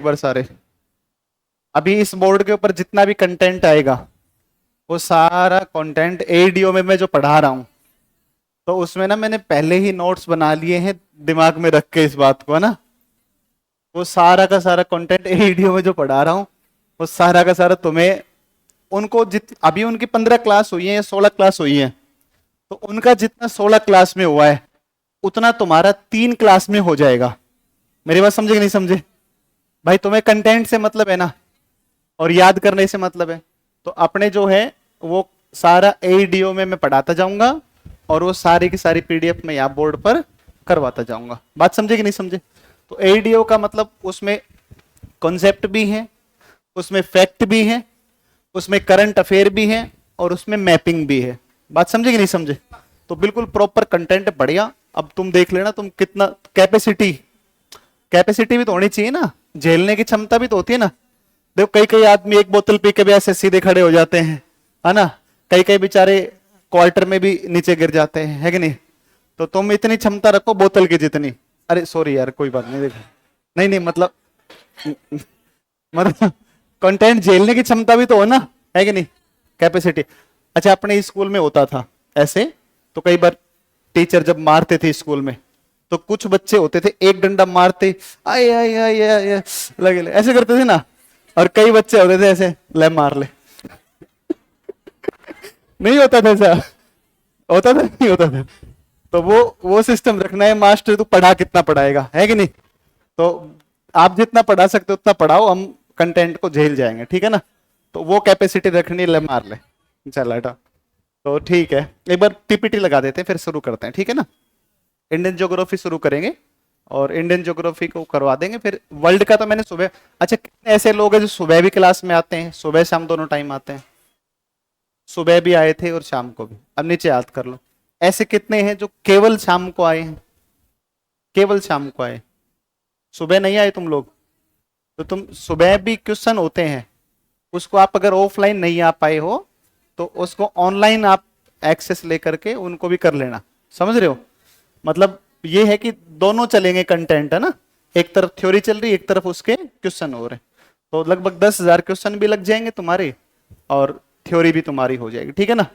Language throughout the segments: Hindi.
एक बार सारे। अभी इस बोर्ड के ऊपर जितना भी कंटेंट आएगा वो सारा कंटेंट एडीओ में मैं जो पढ़ा रहा हूं, तो उसमें ना मैंने पहले ही नोट्स बना लिए हैं दिमाग में रख के इस बात को, है ना। वो सारा का सारा कंटेंट एडीओ में जो पढ़ा रहा हूं वो सारा का सारा तुम्हें, उनको जित अभी उनकी 15 क्लास हुई है या 16 क्लास हुई है, तो उनका जितना 16 क्लास में हुआ है उतना तुम्हारा 3 क्लास में हो जाएगा। मेरी बात समझे कि नहीं समझे? भाई तुम्हें कंटेंट से मतलब है ना, और याद करने से मतलब है। तो अपने जो है वो सारा एडीओ में मैं पढ़ाता जाऊंगा और वो सारी की सारी पीडीएफ में यहाँ बोर्ड पर करवाता जाऊंगा। बात समझे कि नहीं समझे? तो एडीओ का मतलब उसमें कॉन्सेप्ट भी है, उसमें फैक्ट भी है, उसमें करंट अफेयर भी है और उसमें मैपिंग भी है। बात समझे कि नहीं समझे? तो बिल्कुल प्रॉपर कंटेंट बढ़िया। अब तुम देख लेना तुम कितना कैपेसिटी, कैपेसिटी भी तो होनी चाहिए ना, झेलने की क्षमता भी तो होती है ना। देखो कई कई आदमी एक बोतल पी के भी ऐसे सीधे खड़े हो जाते हैं, है ना। कई कई बेचारे क्वार्टर में भी नीचे गिर जाते हैं, है कि नहीं। तो तुम इतनी क्षमता रखो बोतल की जितनी। अरे सॉरी यार, कोई बात नहीं, देखो नहीं नहीं मतलब मतलब कंटेंट झेलने की क्षमता भी तो हो ना, है कि नहीं, कैपेसिटी। अच्छा अपने स्कूल में होता था ऐसे, तो कई बार टीचर जब मारते थे स्कूल में, तो कुछ बच्चे होते थे एक डंडा मारते आए आए आए आए आए, लगे ले, ऐसे करते थे ना। और कई बच्चे होते थे ऐसे ले मार ले। नहीं होता था ऐसा? होता था नहीं होता था? तो वो सिस्टम रखना है। मास्टर तू पढ़ा कितना पढ़ाएगा, है कि नहीं। तो आप जितना पढ़ा सकते हो उतना पढ़ाओ, हम कंटेंट को झेल जाएंगे, ठीक है ना। तो वो कैपेसिटी रखनी, ले मार ले। चल हटा। तो ठीक है, एक बार पीपीटी लगा देते हैं फिर शुरू करते हैं, ठीक है ना। इंडियन ज्योग्राफी शुरू करेंगे और इंडियन ज्योग्राफी को करवा देंगे, फिर वर्ल्ड का तो मैंने सुबह। अच्छा कितने ऐसे लोग हैं जो सुबह भी क्लास में आते हैं, सुबह शाम दोनों टाइम आते हैं? सुबह भी आए थे और शाम को भी, अब नीचे याद कर लो। ऐसे कितने हैं जो केवल शाम को आए हैं? केवल शाम को आए, सुबह नहीं आए तुम लोग। तो तुम सुबह भी क्वेश्चन होते हैं, उसको आप अगर ऑफलाइन नहीं आ पाए हो तो उसको ऑनलाइन आप एक्सेस लेकर के उनको भी कर लेना। समझ रहे हो? मतलब ये है कि दोनों चलेंगे कंटेंट, है ना। एक तरफ थ्योरी चल रही है, एक तरफ उसके क्वेश्चन हो रहे हैं। तो लगभग 10,000 क्वेश्चन भी लग जाएंगे तुम्हारे और थ्योरी भी तुम्हारी हो जाएगी, ठीक है ना।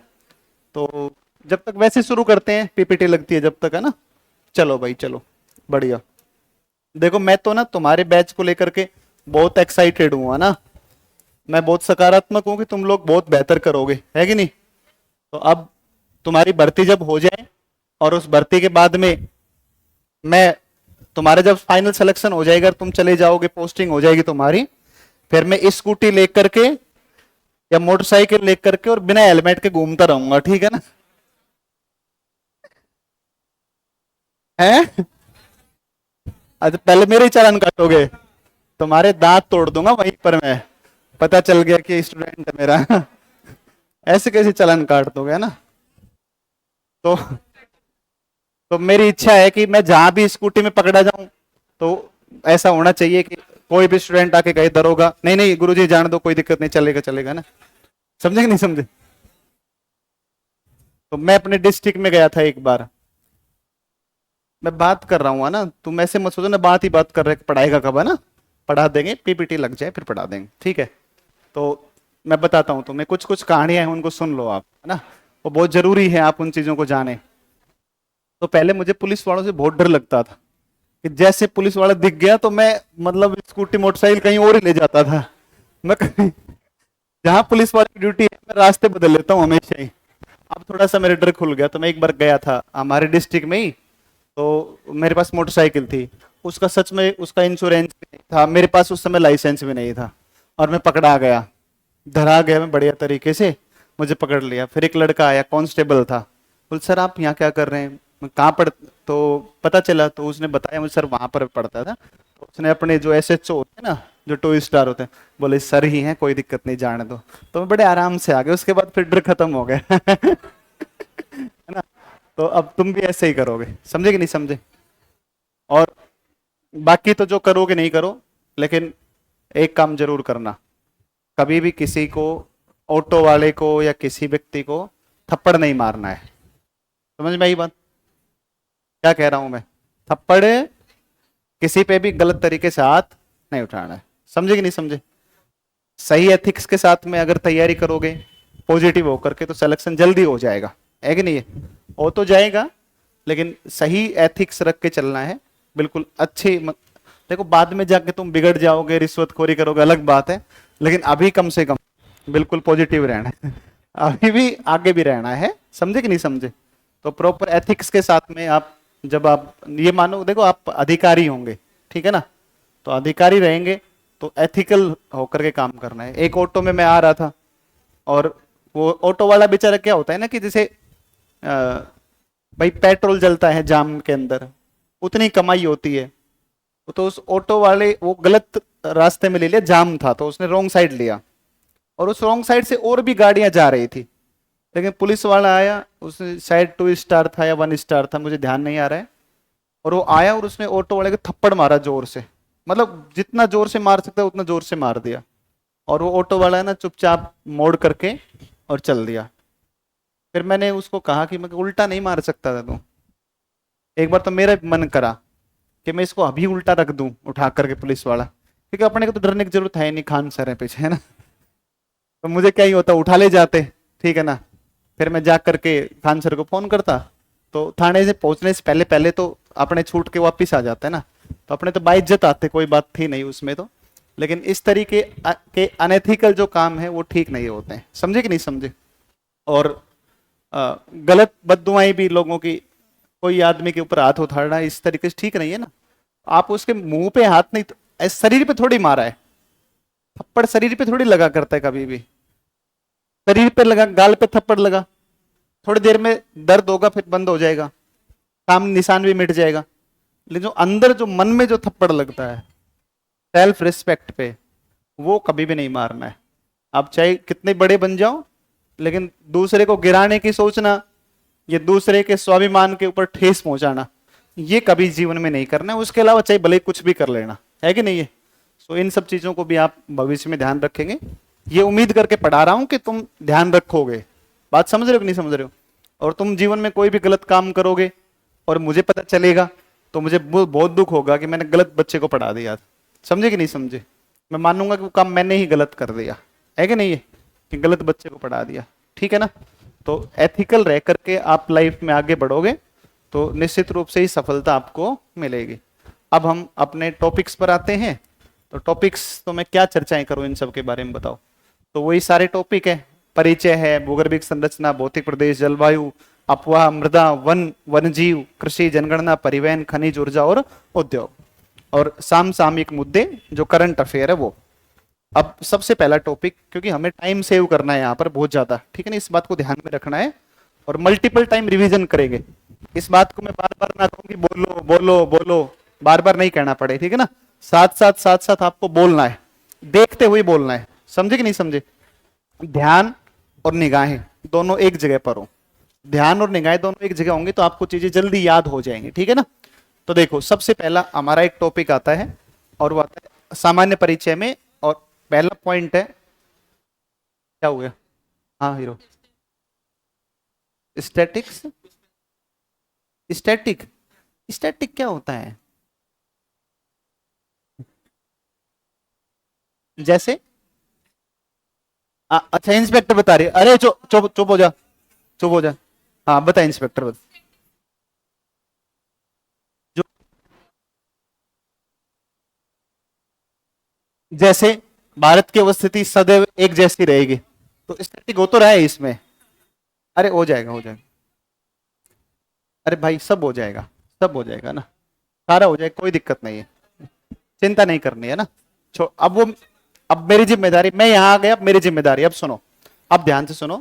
तो जब तक वैसे शुरू करते हैं, पीपीटी लगती है जब तक, है ना। चलो भाई चलो, बढ़िया। देखो मैं तो ना तुम्हारे बैच को लेकर के बहुत एक्साइटेड हूँ, है ना। मैं बहुत सकारात्मक हूँ कि तुम लोग बहुत बेहतर करोगे, है कि नहीं। तो अब तुम्हारी भर्ती जब हो जाए और उस भर्ती के बाद में मैं, तुम्हारे जब फाइनल सिलेक्शन हो जाएगा, तुम चले जाओगे, पोस्टिंग हो जाएगी तुम्हारी, फिर मैं स्कूटी लेकर के या मोटरसाइकिल लेकर के और बिना हेलमेट के घूमता रहूंगा, ठीक है ना। हैं? अच्छा पहले मेरे ही चालान काटोगे? तुम्हारे दांत तोड़ दूंगा वहीं पर मैं, पता चल गया कि स्टूडेंट है मेरा। ऐसे कैसे चालान काट दोगे, है ना। तो मेरी इच्छा है कि मैं जहां भी स्कूटी में पकड़ा जाऊं, तो ऐसा होना चाहिए कि कोई भी स्टूडेंट आके कहे दरोगा नहीं नहीं गुरुजी जान दो, कोई दिक्कत नहीं, चलेगा चलेगा ना। समझे कि नहीं समझे? तो मैं अपने डिस्ट्रिक्ट में गया था एक बार। मैं बात कर रहा हूँ, है ना, तुम ऐसे मत सोचो ना बात ही बात कर रहे पढ़ाएगा कब, है ना। पढ़ा देंगे, पीपीटी लग जाए फिर पढ़ा देंगे, ठीक है। तो मैं बताता हूँ तुम्हें, कुछ कुछ कहानियां हैं उनको सुन लो आप, है ना। वो बहुत जरूरी है आप उन चीजों को जाने। तो पहले मुझे पुलिस वालों से बहुत डर लगता था कि जैसे पुलिस वाला दिख गया तो मैं, मतलब स्कूटी मोटरसाइकिल कहीं और ही ले जाता था। मैं कहीं जहां पुलिस वाले की ड्यूटी है मैं रास्ते बदल लेता हूँ हमेशा ही। अब थोड़ा सा मेरे डर खुल गया, तो मैं एक बार गया था हमारे डिस्ट्रिक्ट में ही। तो मेरे पास मोटरसाइकिल थी, उसका सच में उसका इंश्योरेंस भी नहीं था, मेरे पास उस समय लाइसेंस भी नहीं था। और मैं पकड़ा गया, धरा गया मैं बढ़िया तरीके से। मुझे पकड़ लिया, फिर एक लड़का आया, कांस्टेबल था। बोल सर आप यहाँ क्या कर रहे हैं? मैं कहाँ पढ़, तो पता चला, तो उसने बताया मुझे सर वहां पर पढ़ता था। तो उसने अपने जो एसएचओ होते हैं ना, जो 2 स्टार होते हैं, बोले सर ही हैं, कोई दिक्कत नहीं, जाने दो। तो मैं बड़े आराम से आ गया, उसके बाद फिर डर खत्म हो गया। है ना। तो अब तुम भी ऐसे ही करोगे, समझे कि नहीं समझे? और बाकी तो जो करोगे नहीं करो, लेकिन एक काम जरूर करना, कभी भी किसी को, ऑटो वाले को या किसी व्यक्ति को थप्पड़ नहीं मारना है। समझ में आई बात? क्या कह रहा हूं मैं? थप्पड़ किसी पे भी गलत तरीके से हाथ नहीं उठाना है। समझे कि नहीं समझे? सही एथिक्स के साथ में अगर तैयारी करोगे पॉजिटिव होकर के, तो सिलेक्शन जल्दी हो जाएगा, है कि नहीं? है हो तो जाएगा, लेकिन सही एथिक्स रख के चलना है, बिल्कुल अच्छे देखो बाद में जाके तुम बिगड़ जाओगे, रिश्वतखोरी करोगे, अलग बात है, लेकिन अभी कम से कम बिल्कुल पॉजिटिव रहना है अभी भी आगे भी रहना है, समझे कि नहीं समझे? तो प्रॉपर एथिक्स के साथ में आप, जब आप ये मानो, देखो आप अधिकारी होंगे, ठीक है ना, तो अधिकारी रहेंगे तो एथिकल होकर के काम करना है। एक ऑटो में मैं आ रहा था, और वो ऑटो वाला बेचारा क्या होता है ना, कि जैसे भाई पेट्रोल जलता है जाम के अंदर, उतनी कमाई होती है, तो उस ऑटो वाले वो गलत रास्ते में ले लिया, जाम था तो उसने रॉन्ग साइड लिया, और उस रॉन्ग साइड से और भी गाड़ियां जा रही थी, लेकिन पुलिस वाला आया, उसने शायद 2 स्टार था या 1 स्टार था, मुझे ध्यान नहीं आ रहा है, और वो आया और उसने ऑटो वाले को थप्पड़ मारा जोर से, मतलब जितना जोर से मार सकता है उतना जोर से मार दिया, और वो ऑटो वाला है ना चुपचाप मोड़ करके और चल दिया। फिर मैंने उसको कहा कि मैं उल्टा नहीं मार सकता था तू? एक बार तो मेरा मन करा कि मैं इसको अभी उल्टा रख दूं उठा करके पुलिस वाला, क्योंकि अपने को तो डरने की जरूरत है नहीं, खान सर है पीछे, है ना, तो मुझे क्या ही होता, उठा ले जाते, ठीक है ना। फिर मैं जा करके खान सर को फोन करता, तो थाने से पहुंचने से पहले पहले तो अपने छूट के वापिस आ जाते ना, तो अपने तो बाइज्जत आते, कोई बात थी नहीं उसमें तो, लेकिन इस तरीके के अनएथिकल जो काम है वो ठीक नहीं होते हैं, समझे कि नहीं समझे? और गलत बददुआएं भी लोगों की, कोई आदमी के ऊपर हाथ उठाना इस तरीके से ठीक नहीं है ना। आप उसके मुंह पे हाथ नहीं, शरीर पे थोड़ी मारा है, थप्पड़ शरीर पे थोड़ी लगा करता है कभी भी, शरीर पे लगा, गाल पे थप्पड़ लगा, थोड़ी देर में दर्द होगा, फिर बंद हो जाएगा, काम निशान भी मिट जाएगा, लेकिन जो अंदर जो मन में जो थप्पड़ लगता है सेल्फ रिस्पेक्ट पे, वो कभी भी नहीं मारना है। आप चाहे कितने बड़े बन जाओ, लेकिन दूसरे को गिराने की सोचना, ये दूसरे के स्वाभिमान के ऊपर ठेस पहुंचाना, ये कभी जीवन में नहीं करना है। उसके अलावा चाहे भले कुछ भी कर लेना, है कि नहीं है? सो इन सब चीजों को भी आप भविष्य में ध्यान रखेंगे, ये उम्मीद करके पढ़ा रहा हूं कि तुम ध्यान रखोगे। बात समझ रहे हो कि नहीं समझ रहे हो? और तुम जीवन में कोई भी गलत काम करोगे और मुझे पता चलेगा, तो मुझे बहुत दुख होगा कि मैंने गलत बच्चे को पढ़ा दिया, समझे कि नहीं समझे? मैं मानूंगा कि वो काम मैंने ही गलत कर दिया, है कि नहीं है, कि गलत बच्चे को पढ़ा दिया, ठीक है ना। तो एथिकल रह करके आप लाइफ में आगे बढ़ोगे तो निश्चित रूप से ही सफलता आपको मिलेगी। अब हम अपने टॉपिक्स पर आते हैं। तो टॉपिक्स तो मैं क्या चर्चाएं करूं इन सब के बारे में बताओ? तो वही सारे टॉपिक है, परिचय है, भूगर्भिक संरचना, भौतिक प्रदेश, जलवायु, अपवाह, मृदा, वन, वन्यजीव, कृषि, जनगणना, परिवहन, खनिज ऊर्जा और उद्योग, और समसामयिक मुद्दे जो करंट अफेयर है वो। अब सबसे पहला टॉपिक, क्योंकि हमें टाइम सेव करना है यहाँ पर बहुत ज्यादा, ठीक है ना, इस बात को ध्यान में रखना है, और मल्टीपल टाइम रिवीजन करेंगे। इस बात को मैं बार बार ना कहूँ कि बोलो बोलो बोलो, बार बार नहीं कहना पड़े, ठीक है ना, साथ साथ आपको बोलना है, देखते हुए बोलना है, समझे कि नहीं समझे? ध्यान और निगाहें दोनों एक जगह पर हो, ध्यान और निगाहें दोनों एक जगह होंगी तो आपको चीजें जल्दी याद हो जाएंगी, ठीक है ना। तो देखो सबसे पहला हमारा एक टॉपिक आता है, और वो आता है सामान्य परिचय में, और पहला पॉइंट है, क्या हो गया? हाँ हीरो, स्टैटिक्स। स्टैटिक, स्टैटिक क्या होता है? जैसे अच्छा इंस्पेक्टर बता रही है, अरे चुप चुप चुप हो जा, चुप हो जा। हाँ बता इंस्पेक्टर बता। जो जैसे भारत की अवस्थिति सदैव एक जैसी रहेगी, तो स्टैटिक हो तो रहा है इसमें। अरे हो जाएगा हो जाएगा, अरे भाई सब हो जाएगा, सब हो जाएगा ना, सारा हो जाएगा, कोई दिक्कत नहीं है, चिंता नहीं करनी है ना। अब वो, अब मेरी जिम्मेदारी, मैं यहां आ गया, अब मेरी जिम्मेदारी, अब सुनो, अब ध्यान से सुनो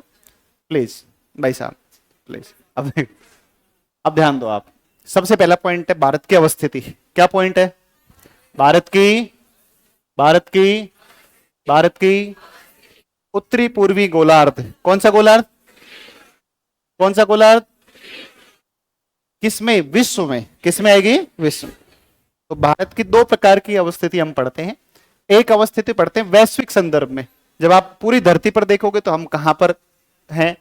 प्लीज, भाई साहब प्लीज, अब ध्यान दो आप। सबसे पहला पॉइंट है भारत की अवस्थिति। क्या पॉइंट है? भारत की, भारत की, भारत की उत्तरी पूर्वी गोलार्ध। कौन सा गोलार्ध? कौन सा गोलार्ध? किसमें? विश्व में। किसमें आएगी? विश्व। तो भारत की दो प्रकार की अवस्थिति हम पढ़ते हैं। एक अवस्थिति पढ़ते हैं वैश्विक संदर्भ में, जब आप पूरी धरती पर देखोगे तो हम कहां पर हैं,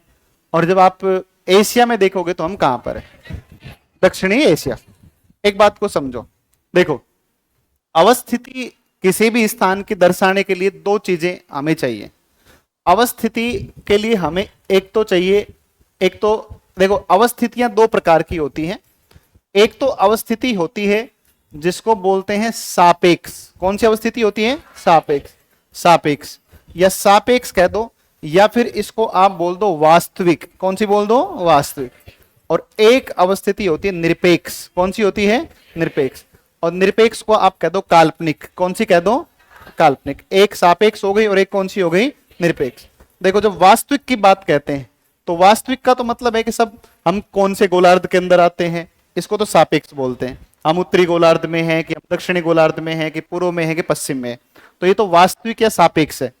और जब आप एशिया में देखोगे तो हम कहां पर हैं, दक्षिणी एशिया। एक बात को समझो, देखो अवस्थिति किसी भी स्थान की दर्शाने के लिए दो चीजें हमें चाहिए। अवस्थिति के लिए हमें एक तो चाहिए, एक तो देखो अवस्थितियां दो प्रकार की होती हैं। एक तो अवस्थिति होती है जिसको बोलते हैं सापेक्ष। कौन सी अवस्थिति होती है? सापेक्ष। सापेक्ष या सापेक्ष कह दो, या फिर इसको आप बोल दो वास्तविक। कौन सी बोल दो? वास्तविक। और एक अवस्थिति होती है निरपेक्ष। कौन सी होती है? निरपेक्ष। और निरपेक्ष को आप कह दो काल्पनिक। कौन सी कह दो? काल्पनिक। एक सापेक्ष हो गई और एक कौन सी हो गई? निरपेक्ष। देखो जब वास्तविक की बात कहते हैं तो वास्तविक का तो मतलब है कि सब हम कौन से गोलार्ध के अंदर आते हैं, इसको तो सापेक्ष बोलते हैं। हम उत्तरी गोलार्ध में हैं कि हम दक्षिणी गोलार्ध में हैं कि पूर्व में है कि पश्चिम में है, तो ये तो वास्तविक या सापेक्ष है।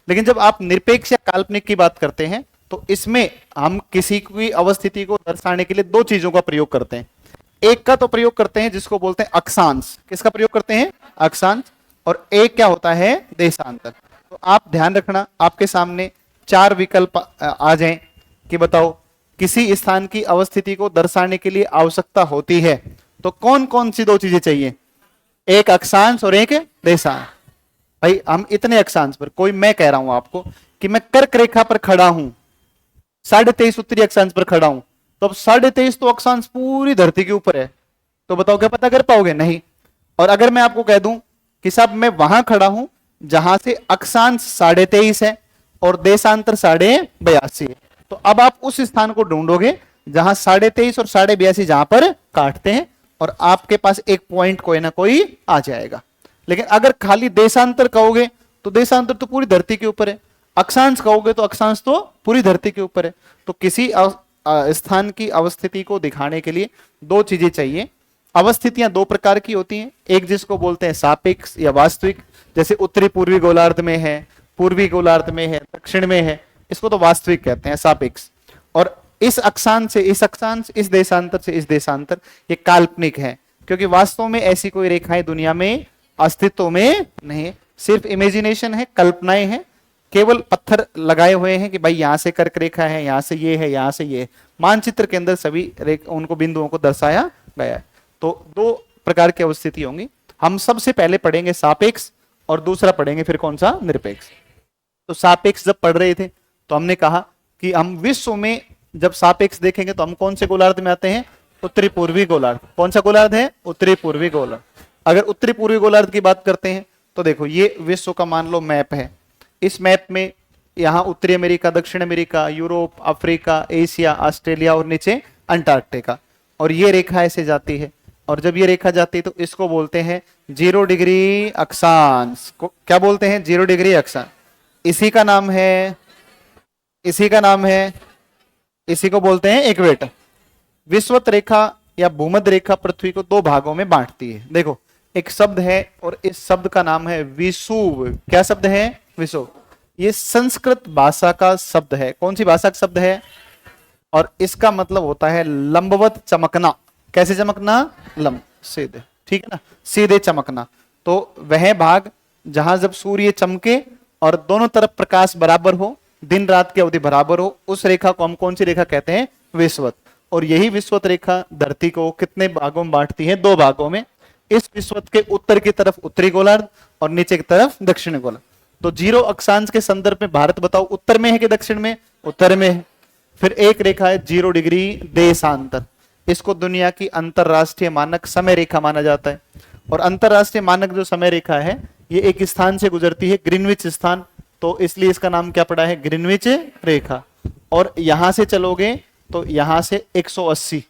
लेकिन जब आप निरपेक्ष या काल्पनिक की बात करते हैं तो इसमें हम किसी की अवस्थिति को दर्शाने के लिए दो चीजों का प्रयोग करते हैं। एक का तो प्रयोग करते हैं जिसको बोलते हैं अक्षांश। किसका प्रयोग करते हैं? अक्षांश। और एक क्या होता है? देशांतर। तो आप ध्यान रखना, आपके सामने चार विकल्प आ जाएं कि बताओ किसी स्थान की अवस्थिति को दर्शाने के लिए आवश्यकता होती है तो कौन कौन सी दो चीजें चाहिए? एक अक्षांश और एक देशांश। भाई हम इतने अक्षांश पर, कोई मैं कह रहा हूं आपको कि मैं कर्क रेखा पर खड़ा हूं, 23.5 उत्तरी अक्षांश पर खड़ा हूं, तो अब 23.5 तो अक्षांश पूरी धरती के ऊपर है, तो बताओ क्या पता कर पाओगे? नहीं। और अगर मैं आपको कह दूं कि साहब मैं वहां खड़ा हूं जहां से अक्षांश 23.5 है और देशांतर 82.5 है, तो अब आप उस स्थान को ढूंढोगे जहां 23.5 और 82.5 जहां पर काटते हैं, और आपके पास एक पॉइंट कोई ना कोई आ जाएगा। लेकिन अगर खाली देशांतर कहोगे तो देशांतर तो पूरी धरती के ऊपर है, अक्षांश कहोगे तो अक्षांश तो पूरी धरती के ऊपर है। तो किसी स्थान की अवस्थिति को दिखाने के लिए दो चीजें चाहिए। अवस्थितियां दो प्रकार की होती हैं, एक जिसको बोलते हैं सापेक्ष या वास्तविक, जैसे उत्तरी पूर्वी गोलार्ध में है, पूर्वी गोलार्ध में है, दक्षिण में है, इसको तो वास्तविक कहते हैं, सापेक्ष। और इस अक्षांश से इस अक्षांश, इस देशांतर से इस देशांतर, ये काल्पनिक है, क्योंकि वास्तव में ऐसी कोई रेखाएं दुनिया में अस्तित्व में नहीं है, सिर्फ इमेजिनेशन है, कल्पनाएं हैं, केवल पत्थर लगाए हुए हैं कि भाई यहां से कर्क रेखा है, यहां से ये है, यहां से ये है। मानचित्र के अंदर सभी उनको बिंदुओं को दर्शाया गया है। तो दो प्रकार की अवस्थिति होंगी। हम सबसे पहले पढ़ेंगे सापेक्ष और दूसरा पढ़ेंगे फिर कौन सा? निरपेक्ष। तो सापेक्ष जब पढ़ रहे थे तो हमने कहा कि हम विश्व में जब सापेक्ष देखेंगे तो हम कौन से गोलार्ध में आते हैं? उत्तरी पूर्वी गोलार्ध। कौन सा गोलार्ध है? उत्तरी पूर्वी गोलार्ध। अगर उत्तरी पूर्वी गोलार्ध की बात करते हैं तो देखो ये विश्व का मान लो मैप है। इस मैप में यहाँ उत्तरी अमेरिका, दक्षिण America, Europe, Africa, Asia, Australia और नीचे अंटार्कटिका, और ये रेखा ऐसे जाती है। और जब ये रेखा जाती है तो इसको बोलते हैं 0 डिग्री अक्षांश। क्या बोलते हैं? 0 डिग्री अक्षांश। इसी का नाम है, इसी का नाम है, इसी को बोलते हैं इक्वेटर। विषुवत रेखा या भूमध्य रेखा पृथ्वी को दो भागों में बांटती है। देखो एक शब्द है और इस शब्द का नाम है विषुव। क्या शब्द है? विषुव। ये संस्कृत भाषा का शब्द है। कौन सी भाषा का शब्द है? और इसका मतलब होता है लंबवत चमकना। कैसे चमकना? लंब, सीधे, ठीक है ना, सीधे चमकना। तो वह भाग जहां जब सूर्य चमके और दोनों तरफ प्रकाश बराबर हो, दिन रात की अवधि बराबर हो, उस रेखा को हम कौन सी रेखा कहते हैं? विषुवत। और यही विषुवत रेखा धरती को कितने भागों में बांटती है? दो भागों में। इस विषुवत के उत्तर की तरफ उत्तरी गोलार्ध और नीचे की तरफ दक्षिणी गोलार्ध। तो 0 अक्षांश के संदर्भ में भारत बताओ उत्तर में है कि दक्षिण में? उत्तर में है। फिर एक रेखा है 0 डिग्री देशांतर। इसको दुनिया की अंतरराष्ट्रीय मानक समय रेखा माना जाता है। और अंतरराष्ट्रीय मानक जो समय रेखा है ये एक स्थान से गुजरती है, ग्रीनविच स्थान, तो इसलिए इसका नाम क्या पड़ा है? ग्रीनविच रेखा। और यहां से चलोगे तो यहां से 180,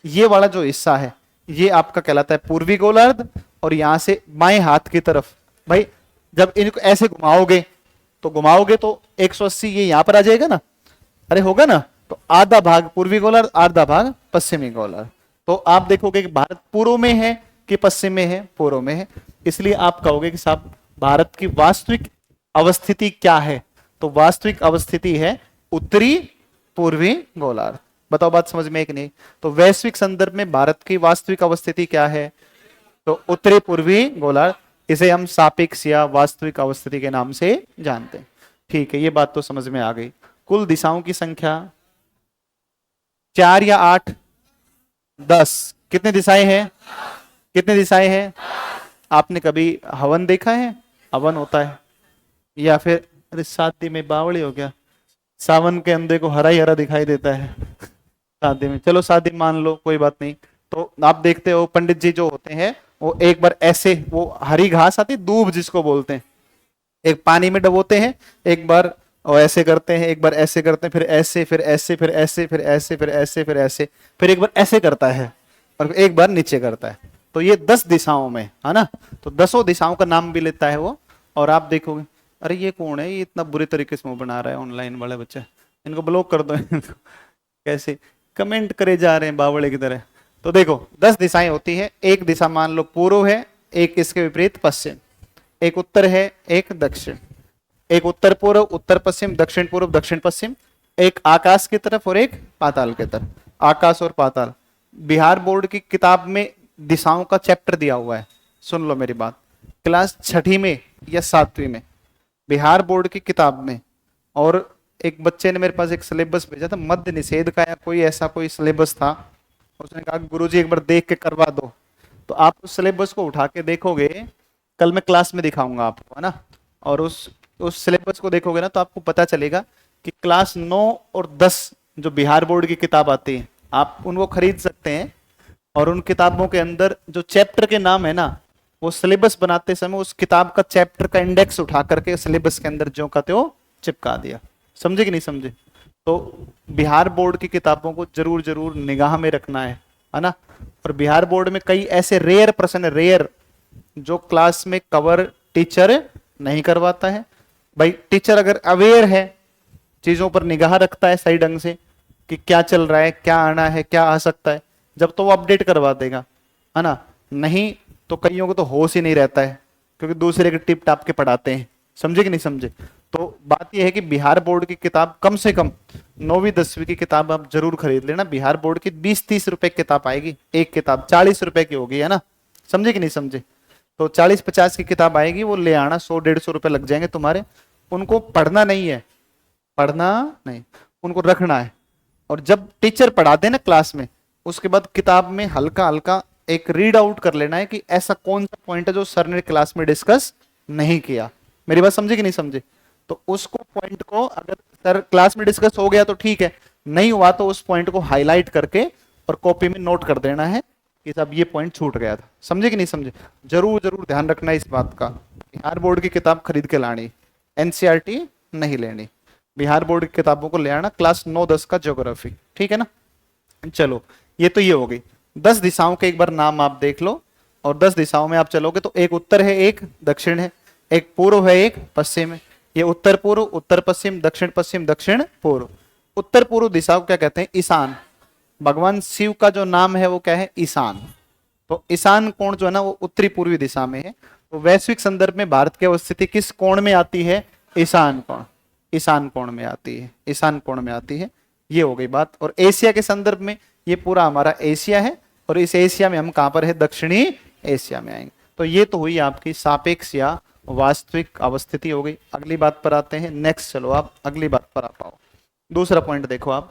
ये वाला जो हिस्सा है ये आपका कहलाता है पूर्वी गोलार्ध। और यहां से बाएं हाथ की तरफ, भाई जब इनको ऐसे घुमाओगे तो 180 ये यहां पर आ जाएगा ना, अरे होगा ना, तो आधा भाग पूर्वी गोलार्ध, आधा भाग पश्चिमी गोलार्ध। तो आप देखोगे कि भारत पूर्व में है कि पश्चिम में है? पूर्व में है। इसलिए आप कहोगे कि साहब भारत की वास्तविक अवस्थिति क्या है? तो वास्तविक अवस्थिति है उत्तरी पूर्वी गोलार्ध। बताओ बात समझ में है कि नहीं? तो वैश्विक संदर्भ में भारत की वास्तविक अवस्थिति क्या है? तो उत्तरी पूर्वी गोलार्ध। इसे हम सापेक्ष या वास्तविक अवस्थिति के नाम से जानते हैं। ठीक है, ये बात तो समझ में आ गई। कुल दिशाओं की संख्या 4 या 8? 10। कितने दिशाएं हैं? कितने दिशाएं हैं? आपने कभी हवन देखा है? हवन होता है, या फिर अरे शादी में बावड़ी हो गया, सावन के अंधे को हरा ही हरा दिखाई देता है शादी में, चलो शादी मान लो कोई बात नहीं। तो आप देखते हो पंडित जी जो होते हैं वो एक बार ऐसे, वो हरी घास आती दूब जिसको बोलते हैं, एक पानी में डबोते हैं, एक बार और ऐसे करते हैं, एक बार ऐसे करते हैं, फिर ऐसे, फिर ऐसे, फिर ऐसे, फिर ऐसे, फिर ऐसे, फिर ऐसे, फिर एक बार ऐसे करता है और एक बार नीचे करता है। तो ये 10 दिशाओं में है ना, तो 10 दिशाओं का नाम भी लेता है वो। और आप देखोगे अरे ये कौन है, ये इतना बुरे तरीके से मुंह बना रहा है, ऑनलाइन वाले बच्चे, इनको ब्लॉक कर दो इनको। कैसे कमेंट करे जा रहे हैं बावड़े की तरह। तो देखो 10 दिशाएं होती है, एक दिशा मान लो पूर्व है, एक इसके विपरीत पश्चिम, एक उत्तर है, एक दक्षिण, एक उत्तर पूर्व, उत्तर पश्चिम, दक्षिण पूर्व, दक्षिण पश्चिम, एक आकाश की तरफ और एक पाताल की तरफ। आकाश और पाताल बिहार बोर्ड की किताब में दिशाओं का चैप्टर दिया हुआ है, सुन लो मेरी बात, क्लास 6ठी में या 7वीं में बिहार बोर्ड की किताब में। और एक बच्चे ने मेरे पास एक सिलेबस भेजा था मध्य निषेध का, या कोई ऐसा कोई सिलेबस था, उसने कहा गुरुजी एक बार देख के करवा दो। तो आप उस सिलेबस को उठा के देखोगे, कल मैं क्लास में दिखाऊंगा आपको, है ना, और उस सिलेबस को देखोगे ना तो आपको पता चलेगा कि क्लास 9 और 10 जो बिहार बोर्ड की किताब आती है आप उनको खरीद सकते हैं, और उन किताबों के अंदर जो चैप्टर के नाम है ना, वो सिलेबस बनाते समय उस किताब का चैप्टर का इंडेक्स उठा करके सिलेबस के अंदर ज्यों का त्यों चिपका दिया। समझे कि नहीं समझे? तो बिहार बोर्ड की किताबों को जरूर जरूर निगाह में रखना है ना। और बिहार बोर्ड में कई ऐसे रेयर प्रश्न, रेयर, जो क्लास में कवर टीचर नहीं करवाता है। भाई टीचर अगर अवेयर है, चीजों पर निगाह रखता है सही ढंग से कि क्या चल रहा है, क्या आना है, क्या आ सकता है, जब तो वो अपडेट करवा देगा, है ना। नहीं तो कईयों को तो होश ही नहीं रहता है, क्योंकि दूसरे के टिप टाप के पढ़ाते हैं। समझे कि नहीं समझे? तो बात यह है कि बिहार बोर्ड की किताब कम से कम 9वीं 10वीं की किताब आप जरूर खरीद लेना। बिहार बोर्ड की 20-30 रुपए की किताब आएगी, एक किताब 40 रुपए की होगी, है ना। समझे कि नहीं समझे? तो 40-50 की किताब आएगी, वो ले आना, 100-150 रुपए लग जाएंगे तुम्हारे। उनको पढ़ना नहीं है, पढ़ना नहीं, उनको रखना है। और जब टीचर पढ़ा दे ना क्लास में, उसके बाद किताब में हल्का हल्का एक रीड आउट कर लेना है कि ऐसा कौन सा पॉइंट है जो सर ने क्लास में डिस्कस नहीं किया। मेरी बात समझे कि नहीं समझे? तो उसको पॉइंट को अगर सर क्लास में डिस्कस हो गया तो ठीक है, नहीं हुआ तो उस पॉइंट को हाईलाइट करके और कॉपी में नोट कर देना है कि साहब ये पॉइंट छूट गया था। समझे कि नहीं समझे? जरूर जरूर ध्यान रखना इस बात का। बिहार बोर्ड की किताब खरीद के लानी, एनसीईआरटी नहीं लेनी, बिहार बोर्ड की किताबों को ले आना, क्लास 9-10 का ज्योग्राफी, ठीक है ना। चलो ये तो ये हो गई 10 दिशाओं के एक बार नाम आप देख लो। और 10 दिशाओं में आप चलोगे तो एक उत्तर है, एक दक्षिण है, एक पूर्व है, एक पश्चिम है। ये उत्तर पूर्व, उत्तर पश्चिम, दक्षिण पश्चिम, दक्षिण पूर्व। उत्तर पूर्व दिशा को क्या कहते हैं? ईशान। भगवान शिव का जो नाम है वो क्या है? ईशान। तो ईशान कोण जो है ना वो उत्तरी पूर्वी दिशा में है। तो वैश्विक संदर्भ में भारत की अवस्थिति किस कोण में आती है? ईशान कोण। ईशान कोण में आती है, ईशान कोण में आती है। ये हो गई बात। और एशिया के संदर्भ में ये पूरा हमारा एशिया है, और इस एशिया में हम कहां पर है? दक्षिणी एशिया में आएंगे। तो ये तो हुई आपकी सापेक्ष या वास्तविक अवस्थिति हो गई। अगली बात पर आते हैं, नेक्स्ट चलो आप अगली बात पर आ पाओ। दूसरा पॉइंट देखो आप,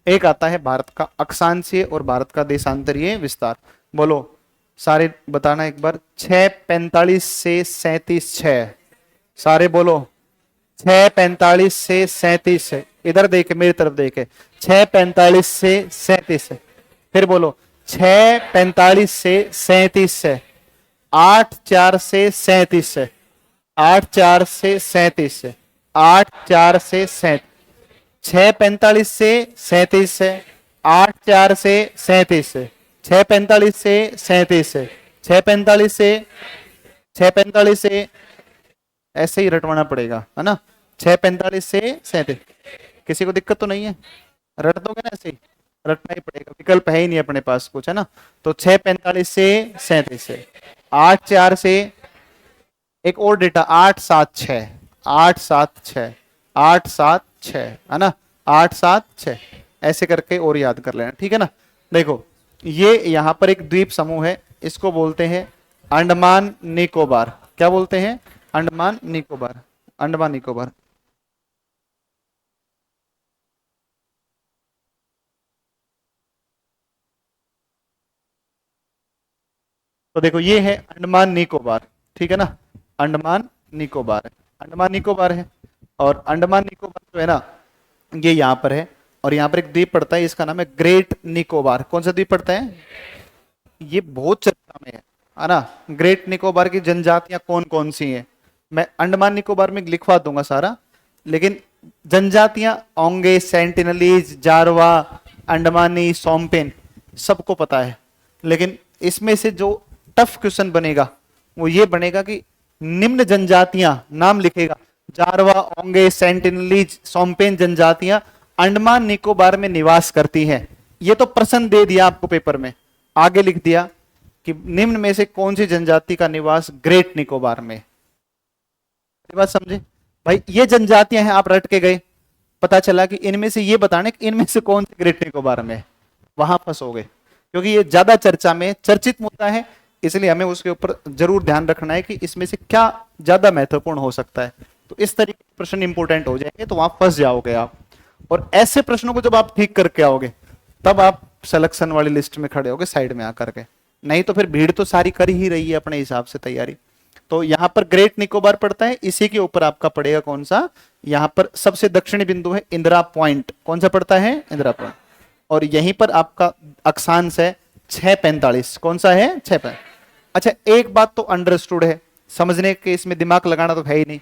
एक आता है भारत का अक्षांशीय और भारत का देशांतरीय विस्तार। बोलो सारे बताना एक बार, 6:45 से 37:6, सारे बोलो 6:45 से 37 है। इधर देखे, मेरी तरफ देखे, 6:45 से 37 है। फिर बोलो 6:45 से 37 है, 8:04 से 37 है, 8:04 से 37 है, 8:04 से 37, 6:45 से 37 है, 8:04 से 37 है, 6:45 से 37 है, 6:45 से 6:45 से, ऐसे ही रटवाना पड़ेगा, है ना। 6:45 से 37। किसी को दिक्कत तो नहीं है? रट दोगे ना? ऐसे ही रटना ही पड़ेगा, विकल्प है ही नहीं अपने पास कुछ, है ना। तो 6:45 से 37 है, 8:04 से, एक और डेटा 8:76, 8:76, 8:76, है ना, 8:76, ऐसे करके और याद कर लेना, ठीक है ना। देखो ये यहां पर एक द्वीप समूह है, इसको बोलते हैं अंडमान निकोबार। क्या बोलते हैं? अंडमान निकोबार, अंडमान निकोबार। तो देखो ये है अंडमान निकोबार, ठीक है ना, अंडमान निकोबार है, अंडमान निकोबार है। और अंडमान निकोबार जो है ना, ये यहाँ पर है, और यहाँ पर एक द्वीप पड़ता है, इसका नाम है ग्रेट निकोबार। कौन सा द्वीप पड़ता है? ये बहुत चर्चा में है ना। ग्रेट निकोबार की जनजातियां कौन कौन सी हैं, मैं अंडमान निकोबार में लिखवा दूंगा सारा, लेकिन जनजातियां ओंगे, सेंटिनलीज, जारवा, अंडमानी, सोमपेन, सबको पता है। लेकिन इसमें से जो टफ क्वेश्चन बनेगा वो ये बनेगा कि निम्न जनजातियां नाम लिखेगा, जारवा, ओंगे, सेंटिनलीज, सोमपेन जनजातियां अंडमान निकोबार में निवास करती हैं। ये तो प्रश्न दे दिया आपको पेपर में, आगे लिख दिया कि निम्न में से कौन सी जनजाति का निवास ग्रेट निकोबार में। बात समझे भाई? ये जनजातियां हैं, आप रट के गए, पता चला कि इनमें से ये बताने कि इनमें से कौन सी ग्रेट निकोबार में, वहां फंसोगे। क्योंकि ये ज्यादा चर्चा में चर्चित मुद्दा है, इसलिए हमें उसके ऊपर जरूर ध्यान रखना है कि इसमें से क्या ज्यादा महत्वपूर्ण हो सकता है। तो इस तरीके के प्रश्न इंपोर्टेंट हो जाएंगे, तो वहां फंस जाओगे आप। और ऐसे प्रश्नों को जब आप ठीक करके आओगे तब आप सिलेक्शन वाली लिस्ट में खड़े होगे साइड में आकर के, नहीं तो फिर भीड़ तो सारी कर ही रही है अपने हिसाब से तैयारी। तो यहाँ पर ग्रेट निकोबार पड़ता है, इसी के ऊपर आपका पड़ेगा कौन सा, यहाँ पर सबसे दक्षिणी बिंदु है इंदिरा पॉइंट। कौन सा पड़ता है? इंदिरा पॉइंट। और यहीं पर आपका अक्षांश है 6:45। कौन सा है? 6:45। अच्छा, एक बात तो अंडरस्टूड है, समझने के इसमें दिमाग लगाना तो है ही नहीं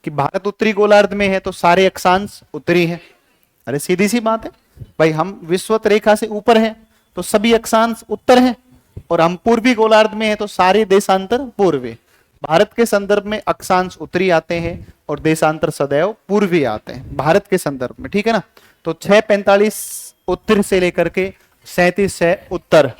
कि भारत उत्तरी गोलार्ध में है तो सारे अक्षांश उत्तरी है। अरे सीधी सी बात है भाई, हम विषुवत रेखा से ऊपर हैं तो सभी अक्षांश उत्तर हैं, और हम पूर्वी गोलार्ध में हैं तो सारे देशांतर पूर्वी। भारत के संदर्भ में अक्षांश उत्तरी आते हैं और देशांतर सदैव पूर्वी आते हैं भारत के संदर्भ में, ठीक है ना। तो 6:45 उत्तर से लेकर के 37 है उत्तर,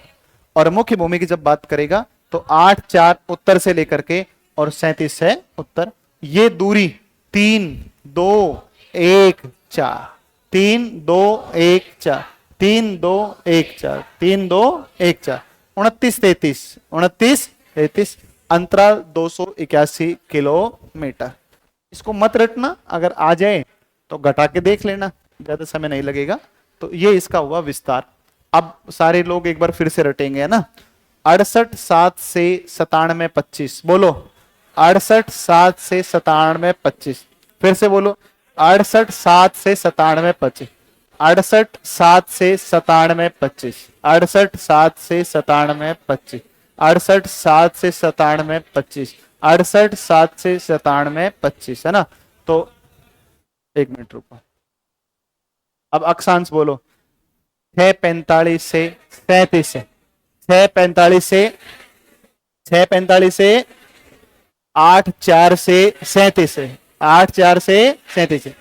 और मुख्य भूमि की जब बात करेगा तो 8-4 उत्तर से लेकर के और 37 है उत्तर। ये दूरी 3-2-1-4, 3-2-1-4, 3-2-1-4, 3-2-1-4, 29-33, 29-33, अंतराल 281 किलोमीटर। इसको मत रटना, अगर आ जाए तो घटा के देख लेना, ज्यादा समय नहीं लगेगा। तो ये इसका हुआ विस्तार। अब सारे लोग एक बार फिर से रटेंगे, है ना। 68-7 से 97-25, बोलो 68-7 से 97-25, फिर से बोलो 68-7 से 97-25, 68-7 से 97-25, 68-7 से 97-25, 68-7 से 97-25, 68-7 से 97-25, है ना। तो एक मिनट रुको, अब अक्षांश बोलो 6:45 से 37 है, 6:45 से 6:45 से 8-4 से 37 है, 8-4 से 37 है,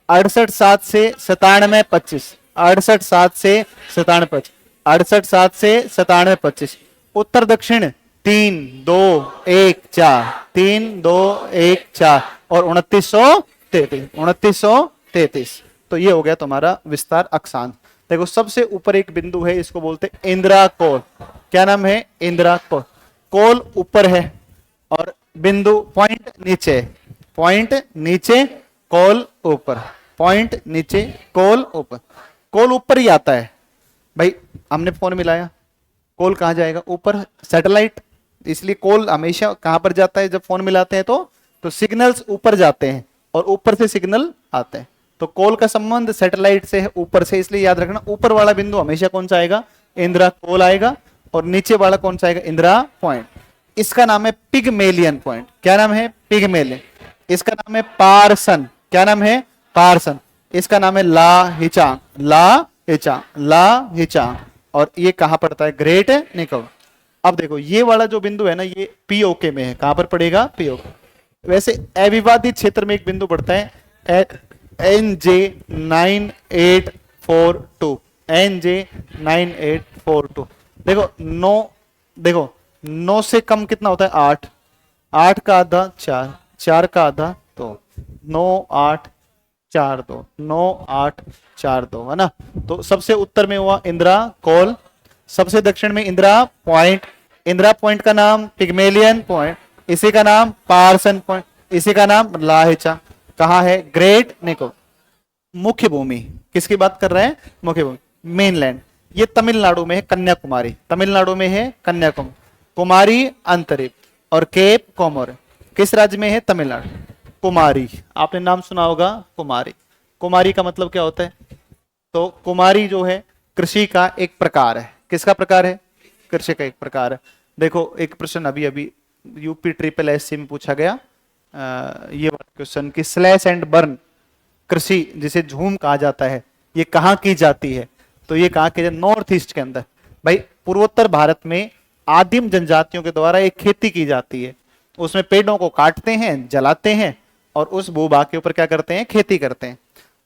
68-7 से 97-25, 68-7 से 97-25, 68-7 से 97-25, उत्तर दक्षिण 3-2-1-4, 3-2-1-4 और 2933, 2933। तो ये हो गया तुम्हारा विस्तार अक्षांश। देखो सबसे ऊपर एक बिंदु है, इसको बोलते हैं इंदिरा कोल। क्या नाम है? इंदिरा कोल। कोल ऊपर है और बिंदु पॉइंट नीचे, पॉइंट नीचे कोल ऊपर, पॉइंट नीचे कोल ऊपर। कोल ऊपर ही आता है भाई, हमने फोन मिलाया, कोल कहां जाएगा? ऊपर, सैटेलाइट। इसलिए कोल हमेशा कहां पर जाता है जब फोन मिलाते हैं? तो सिग्नल्स ऊपर जाते हैं और ऊपर से सिग्नल आते हैं। तो कोल का संबंध सैटेलाइट से है, ऊपर से, इसलिए याद रखना ऊपर वाला बिंदु हमेशा कौन सा आएगा? इंदिरा कोल आएगा, और नीचे वाला कौन सा आएगा? इंदिरा पॉइंट। इसका नाम है पिगमेलियन पॉइंट। क्या नाम है? पिगमेलियन। इसका नाम है पार्सन। क्या नाम है? पार्सन। इसका नाम है लाहिचांग, लाहिचांग, लाहिचांग। और ये कहां पड़ता है? ग्रेट निकोबार। अब देखो ये वाला जो बिंदु है ना, ये पीओके में है। कहां पर पड़ेगा? पीओके। वैसे अविवादित क्षेत्र में एक बिंदु पड़ता है NJ9842, NJ9842। देखो 9 से कम कितना होता है? 8, 8 का आधा 4, 4 का आधा 2, 9 8 4 2, 9 8 4 2, है ना। तो सबसे उत्तर में हुआ इंदिरा कोल, सबसे दक्षिण में इंदिरा पॉइंट। इंदिरा पॉइंट का नाम पिगमेलियन पॉइंट, इसी का नाम पार्सन पॉइंट, इसी का नाम लाहिचा। कहाँ है? ग्रेट निकोबार। मुख्य भूमि किसकी बात कर रहे हैं? मुख्य भूमि मेनलैंड। ये तमिलनाडु में है, कन्याकुमारी। तमिलनाडु में है कन्याकुमारी, कुमारी अंतरिक्ष और केप कोमोरे। किस राज्य में है? तमिलनाडु। कुमारी, आपने नाम सुना होगा, कुमारी। कुमारी का मतलब क्या होता है? तो कुमारी जो है कृषि का एक प्रकार है। किसका प्रकार है? कृषि का एक प्रकार है। देखो एक प्रश्न अभी अभी यूपी ट्रिपल एससी में पूछा गया, ये क्वेश्चन कि स्लैश एंड बर्न कृषि जिसे झूम कहा जाता है, ये कहाँ की जाती है? तो ये कहाँ की? नॉर्थ ईस्ट के अंदर। भाई पूर्वोत्तर भारत में आदिम जनजातियों के द्वारा एक खेती की जाती है, उसमें पेड़ों को काटते हैं, जलाते हैं और उस भूभाग के ऊपर क्या करते हैं? खेती करते हैं।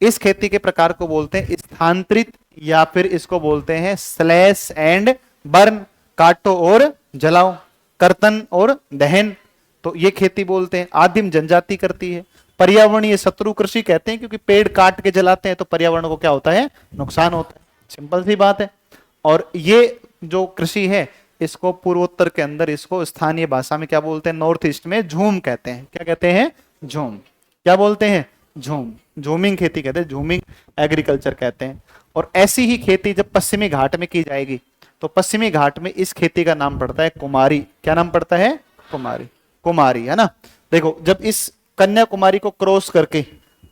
इस खेती के प्रकार को बोलते हैं स्थानांतरित, या फिर इसको बोलते हैं स्लैश एंड बर्न, काटो और जलाओ, कर्तन और दहन। तो ये खेती बोलते हैं, आदिम जनजाति करती है। पर्यावरणीय शत्रु कृषि कहते हैं, क्योंकि पेड़ काट के जलाते हैं तो पर्यावरण को क्या होता है? नुकसान होता है। सिंपल सी बात है। और ये जो कृषि है इसको पूर्वोत्तर के अंदर इसको स्थानीय भाषा में क्या बोलते हैं? नॉर्थ ईस्ट में झूम कहते हैं। क्या कहते हैं? झूम। क्या बोलते हैं? झूम। झूमिंग खेती कहते हैं, झूमिंग एग्रीकल्चर कहते हैं। और ऐसी ही खेती जब पश्चिमी घाट में की जाएगी तो पश्चिमी घाट में इस खेती का नाम पड़ता है कुमारी। क्या नाम पड़ता है? कुमारी। कुमारी, है ना। देखो जब इस कन्याकुमारी को क्रॉस करके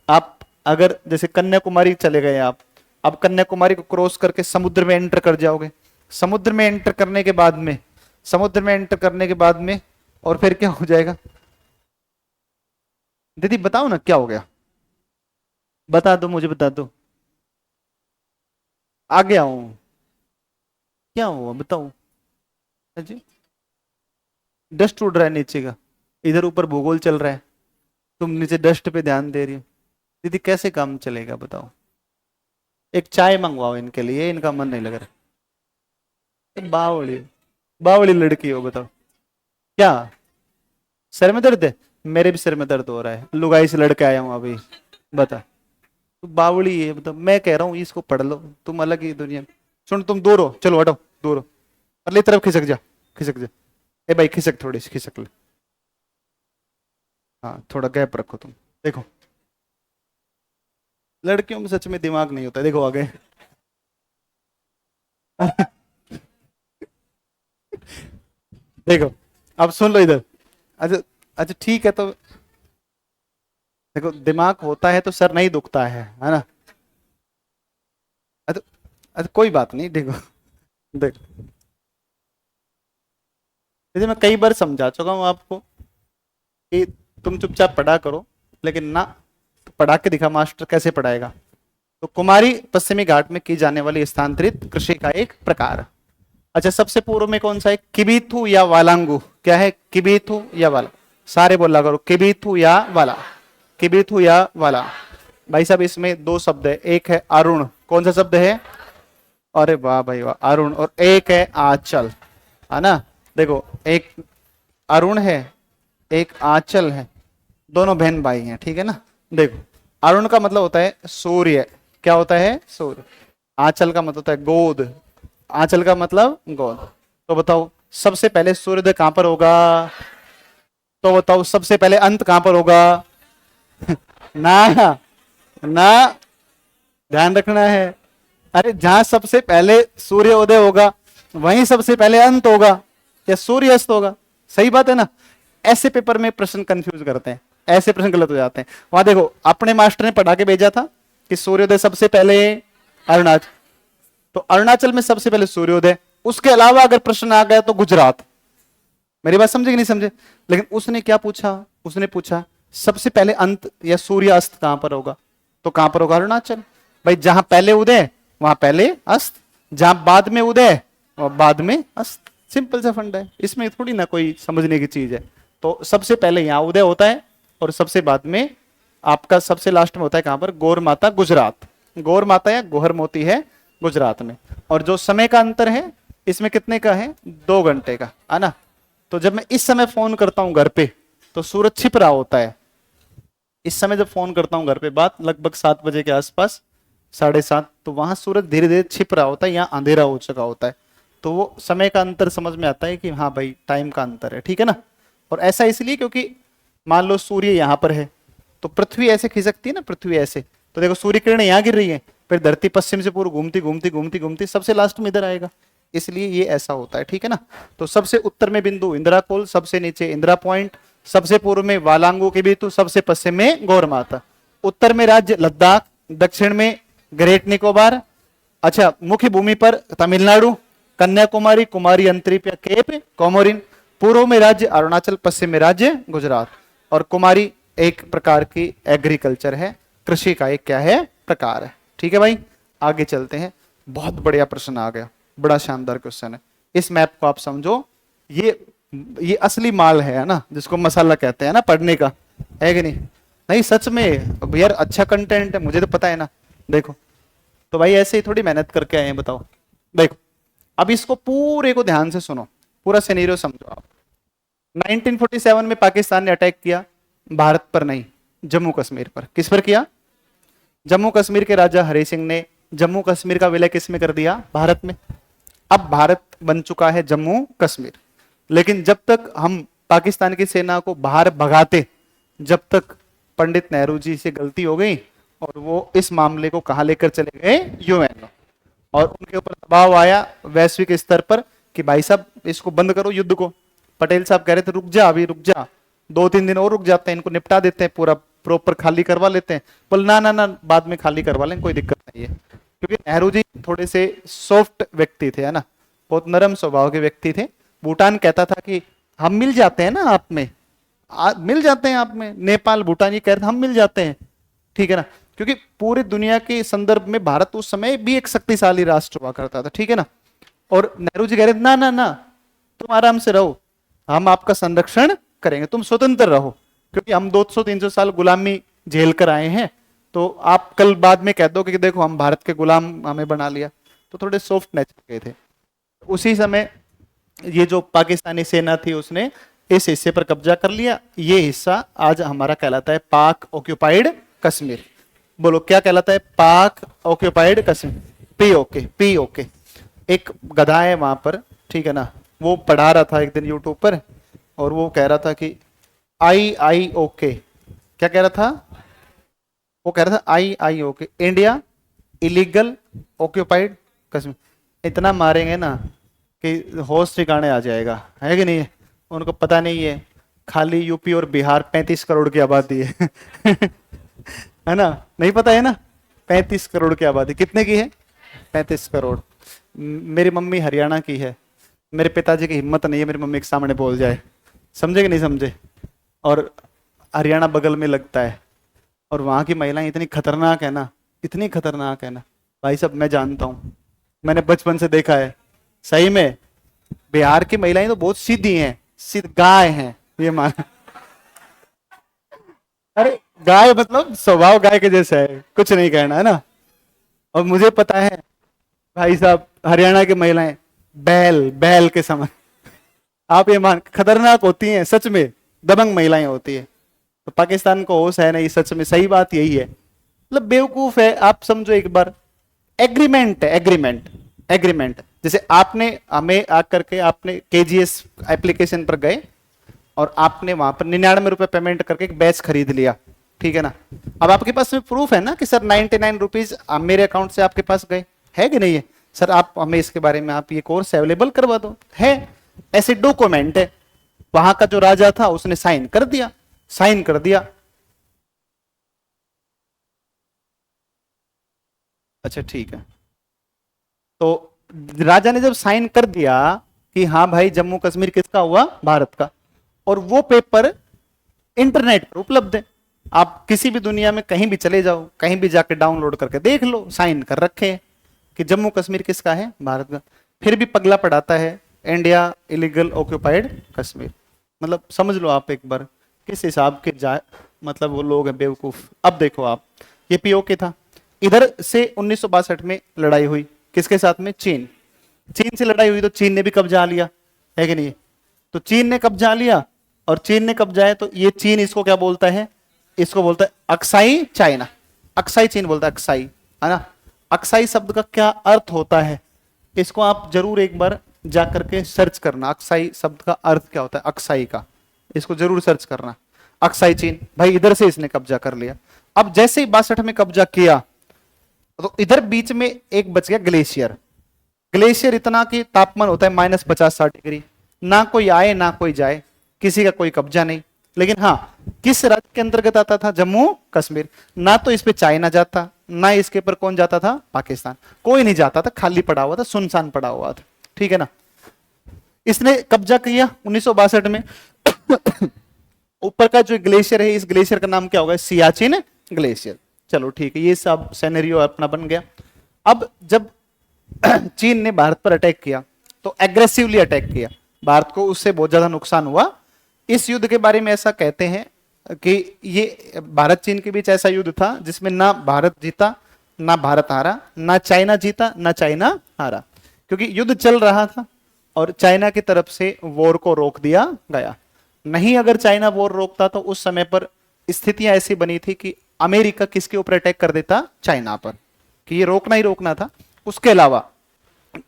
आप अगर जैसे कन्याकुमारी चले गए आप, अब कन्याकुमारी को क्रॉस करके समुद्र में एंटर कर जाओगे, समुद्र में एंटर करने के बाद में, समुद्र में एंटर करने के बाद में और फिर क्या हो जाएगा? दीदी बताओ ना क्या हो गया, बता दो मुझे, बता दो। आ गया हूं, क्या हुआ बताओ जी। डस्ट उड़ रहा है नीचे का, इधर ऊपर भूगोल चल रहा है, तुम नीचे डस्ट पे ध्यान दे रही हो। दीदी कैसे काम चलेगा बताओ? एक चाय मंगवाओ इनके लिए, इनका मन नहीं लग रहा। बावड़ी, बावड़ी लड़की हो बताओ। क्या सर में दर्द है? मेरे भी सर में दर्द हो रहा है, लुगाई से लड़के आया हूं अभी। बता, तू बावड़ी है मतलब, मैं कह रहा हूँ इसको पढ़ लो, तुम अलग ही दुनिया में। सुन तुम दूर हो, चलो हटो दूर हो, अगली तरफ खिसक जा, खिसक जा। ए भाई खिसक, थोड़ी सी खिसक ले। हाँ थोड़ा गैप रखो तुम। देखो लड़कियों में सच में दिमाग नहीं होता, देखो आगे। देखो अब सुन लो इधर। अच्छा, अच्छा ठीक है तो देखो दिमाग होता है तो सर नहीं दुखता है ना। अच्छा, अच्छा कोई बात नहीं, देखो देखो जैसे मैं कई बार समझा चुका हूँ आपको कि तुम चुपचाप पढ़ा करो, लेकिन ना तो पढ़ा के दिखा मास्टर कैसे पढ़ाएगा। तो कुमारी पश्चिमी घाट में की जाने वाली स्थानांतरित कृषि का एक प्रकार। अच्छा सबसे पूर्व में कौन सा है? किबीथु या वालांगू? क्या है? किबीथु या वाला? सारे बोला करो, किबीथु या वाला, किबीथु या वाला। भाई साहब इसमें दो शब्द है, एक है अरुण, कौन सा शब्द है? अरे वाह भाई वाह, अरुण। और एक है आंचल, है ना। देखो एक अरुण है, एक आंचल है, दोनों बहन भाई हैं, ठीक है ना। देखो अरुण का मतलब होता है सूर्य। क्या होता है? सूर्य। आंचल का मतलब होता है गोद। आंचल का मतलब गोद। तो बताओ सबसे पहले सूर्योदय कहां पर होगा? तो बताओ सबसे पहले अंत कहां पर होगा? ना ना, ध्यान रखना है। अरे जहां सबसे पहले सूर्योदय होगा वहीं सबसे पहले अंत होगा या सूर्य अस्त होगा। सही बात है ना। ऐसे पेपर में प्रश्न कंफ्यूज करते हैं, ऐसे प्रश्न गलत हो जाते हैं। वहां देखो अपने मास्टर ने पढ़ा के भेजा था कि सूर्योदय सबसे पहले अरुणाचल, तो अरुणाचल में सबसे पहले सूर्योदय। उसके अलावा अगर प्रश्न आ गया तो गुजरात। मेरी बात समझे कि नहीं समझे? लेकिन उसने क्या पूछा? उसने पूछा सबसे पहले अंत या सूर्यास्त कहां पर होगा? तो कहां पर होगा? अरुणाचल। भाई जहां पहले उदय वहां पहले अस्त, जहां बाद में उदय और बाद में अस्त। सिंपल सा फंडा है, इसमें थोड़ी ना कोई समझने की चीज है। तो सबसे पहले यहां उदय होता है और सबसे बाद में आपका सबसे लास्ट में होता है कहां पर? गौर माता गुजरात। गौर माता या गोहर मोती है गुजरात में। और जो समय का अंतर है इसमें कितने का है? 2 घंटे का, है ना। तो जब मैं इस समय फोन करता हूं घर पे तो सूरज छिप रहा होता है। इस समय जब फोन करता हूं घर पे, बात लगभग 7 बजे के आसपास, 7:30, तो वहां सूरज धीरे धीरे छिप रहा होता है, यहाँ अंधेरा हो चुका होता है। तो वो समय का अंतर समझ में आता है कि हाँ भाई टाइम का अंतर है, ठीक है ना। और ऐसा इसलिए क्योंकि मान लो सूर्य यहाँ पर है तो पृथ्वी ऐसे खिसकती है ना, पृथ्वी ऐसे, तो देखो सूर्य किरण यहाँ गिर रही है, फिर धरती पश्चिम से पूर्व घूमती घूमती घूमती घूमती सबसे लास्ट में इधर आएगा, इसलिए ये ऐसा होता है, ठीक है ना। तो सबसे उत्तर में बिंदु इंदिरा कोल, सबसे नीचे इंदिरा पॉइंट, सबसे पूर्व में वालांगू की बीतु, सबसे पश्चिम में गौरमाता। उत्तर में राज्य लद्दाख, दक्षिण में ग्रेट निकोबार, अच्छा मुख्य भूमि पर तमिलनाडु, कन्याकुमारी, कुमारी अंतरीप या केप कोमोरिन, पूर्व में राज्य अरुणाचल, पश्चिम में राज्य गुजरात। और कुमारी एक प्रकार की एग्रीकल्चर है, कृषि का एक क्या है प्रकार है। ठीक है भाई, आगे चलते हैं। बहुत बढ़िया प्रश्न आ गया, बड़ा शानदार क्वेश्चन है। इस मैप को आप समझो, ये असली माल है ना, जिसको मसाला कहते हैं ना पढ़ने का, है कि नहीं? नहीं सच में अब यार अच्छा कंटेंट है, मुझे तो पता है ना। देखो तो भाई ऐसे ही थोड़ी मेहनत करके आए हैं, बताओ। देखो अब इसको पूरे को ध्यान से सुनो, पूरा सिनेरियो समझो आप। 1947 में पाकिस्तान ने अटैक किया, भारत पर नहीं, जम्मू कश्मीर पर। किस पर किया? जम्मू कश्मीर के राजा हरि सिंह ने जम्मू कश्मीर का विलय किस में कर दिया? भारत में। अब भारत बन चुका है जम्मू कश्मीर, लेकिन जब तक हम पाकिस्तान की सेना को बाहर भगाते, जब तक पंडित नेहरू जी से गलती हो गई और वो इस मामले को कहां लेकर चले गए? यूएन। और उनके ऊपर दबाव आया वैश्विक स्तर पर कि भाई साहब इसको बंद करो युद्ध को। पटेल साहब कह रहे थे रुक जा, अभी रुक जा, 2-3 दिन और रुक जाते हैं, इनको निपटा देते हैं, पूरा प्रॉपर खाली करवा लेते हैं। बोल ना ना ना, बाद में खाली करवा लें, कोई दिक्कत नहीं है। क्योंकि नेहरू जी थोड़े से सॉफ्ट व्यक्ति थे, है ना, बहुत नरम स्वभाव के व्यक्ति थे। भूटान कहता था कि हम मिल जाते हैं ना आप में, मिल जाते हैं आप में। नेपाल भूटान ये कहते हम मिल जाते हैं, ठीक है ना, क्योंकि पूरी दुनिया के संदर्भ में भारत उस समय भी एक शक्तिशाली राष्ट्र हुआ करता था, ठीक है ना। और नेहरू जी कह रहे ना ना ना, तुम आराम से रहो, हम आपका संरक्षण करेंगे, तुम स्वतंत्र रहो, क्योंकि हम 200-300 साल गुलामी झेल कर आए हैं, तो आप कल बाद में कह दो कि देखो हम भारत के गुलाम हमें बना लिया। तो थोड़े सॉफ्ट नेचर के थे। उसी समय ये जो पाकिस्तानी सेना थी उसने इस हिस्से पर कब्जा कर लिया। ये हिस्सा आज हमारा कहलाता है पाक ऑक्यूपाइड कश्मीर। बोलो क्या कहलाता है? पाक ऑक्यूपाइड कश्मीर, पीओके। पीओके एक गधा है वहां पर, ठीक है ना, वो पढ़ा रहा था एक दिन यूट्यूब पर, और वो कह रहा था कि IIOK, क्या कह रहा था वो? कह रहा था IIOK, India illegal occupied Kashmir. इतना मारेंगे ना कि होश ठिकाने आ जाएगा, है कि नहीं? उनको पता नहीं है खाली यूपी और बिहार 35 करोड़ की आबादी है है ना, नहीं पता है ना, 35 करोड़ की आबादी। कितने की है? 35 करोड़। मेरी मम्मी हरियाणा की है, मेरे पिताजी की हिम्मत नहीं है मेरी मम्मी के सामने बोल जाए, समझे कि नहीं समझे? और हरियाणा बगल में लगता है, और वहां की महिलाएं इतनी खतरनाक है ना, इतनी खतरनाक है ना भाई साहब, मैं जानता हूं, मैंने बचपन से देखा है। सही में बिहार की महिलाएं तो बहुत सीधी हैं, सीधी गाय हैं, ये मान। अरे गाय मतलब स्वभाव गाय के जैसा है, कुछ नहीं कहना, है ना। और मुझे पता है भाई साहब, हरियाणा की महिलाएं बैल बैल के समान, आप ये मान, खतरनाक होती हैं सच में, दबंग महिलाएं होती है। तो पाकिस्तान को होश है नहीं, सच में सही बात यही है, मतलब बेवकूफ है। आप समझो एक बार, एग्रीमेंट है, एग्रीमेंट एग्रीमेंट। जैसे आपने हमें आकर के आपने KGS एप्लीकेशन पर गए और आपने वहां पर 99 रुपए पेमेंट करके एक बैच खरीद लिया, ठीक है ना। अब आपके पास में प्रूफ है ना कि सर 99 रुपीज मेरे अकाउंट से आपके पास गए, है कि नहीं है? सर आप हमें इसके बारे में आप ये कोर्स अवेलेबल करवा दो, है ऐसे डॉक्यूमेंट है। वहां का जो राजा था उसने साइन कर दिया, साइन कर दिया। अच्छा ठीक है, तो राजा ने जब साइन कर दिया कि हाँ भाई जम्मू कश्मीर किसका हुआ? भारत का, और वो पेपर इंटरनेट पर उपलब्ध है, आप किसी भी दुनिया में कहीं भी चले जाओ, कहीं भी जाके डाउनलोड करके देख लो, साइन कर रखे हैं कि जम्मू कश्मीर किसका है? भारत का। फिर भी पगला पढ़ाता है इंडिया इलीगल ऑक्यूपाइड कश्मीर। मतलब समझ लो आप एक बार किस हिसाब के जाए, मतलब वो लोग हैं बेवकूफ। अब देखो आप, ये पीओके था, इधर से 1962 में लड़ाई हुई, किसके साथ में? चीन। चीन से लड़ाई हुई तो चीन ने भी कब्जा लिया, है कि नहीं? तो चीन ने कब्जा लिया, और चीन ने कब्जा है तो ये चीन इसको क्या बोलता है? इसको बोलता है अक्साई चाइना। अक्साई चीन बोलता है, अक्साई, है ना। अक्साई शब्द का क्या अर्थ होता है, इसको आप जरूर एक बार जाकर के सर्च करना, अक्साई शब्द का अर्थ क्या होता है, अक्साई का, इसको जरूर सर्च करना। अक्साई चीन, भाई इधर से इसने कब्जा कर लिया। अब जैसे ही 62 में कब्जा किया तो इधर बीच में एक बच गया ग्लेशियर। ग्लेशियर इतना कि तापमान होता है -50-60 डिग्री, ना कोई आए ना कोई जाए, किसी का कोई कब्जा नहीं। लेकिन हाँ, किस राज्य के अंतर्गत आता था? जम्मू कश्मीर। ना तो इस पे चाइना जाता, ना इसके ऊपर कौन जाता था? पाकिस्तान। कोई नहीं जाता था, खाली पड़ा हुआ था, सुनसान पड़ा हुआ था, ठीक है ना। इसने कब्जा किया 1962 में। ऊपर का जो ग्लेशियर है, इस ग्लेशियर का नाम क्या होगा? सियाचिन ग्लेशियर। चलो ठीक है, ये सब सिनेरियो अपना बन गया। अब जब चीन ने भारत पर अटैक किया तो एग्रेसिवली अटैक किया, भारत को उससे बहुत ज्यादा नुकसान हुआ। इस युद्ध के बारे में ऐसा कहते हैं कि ये भारत चीन के बीच ऐसा युद्ध था जिसमें ना भारत जीता ना भारत हारा, ना चाइना जीता ना चाइना हारा, क्योंकि युद्ध चल रहा था और चाइना की तरफ से वॉर को रोक दिया गया। नहीं, अगर चाइना वॉर रोकता तो उस समय पर स्थितियां ऐसी बनी थी कि अमेरिका किसके ऊपर अटैक कर देता? चाइना पर, कि ये रोकना ही रोकना था। उसके अलावा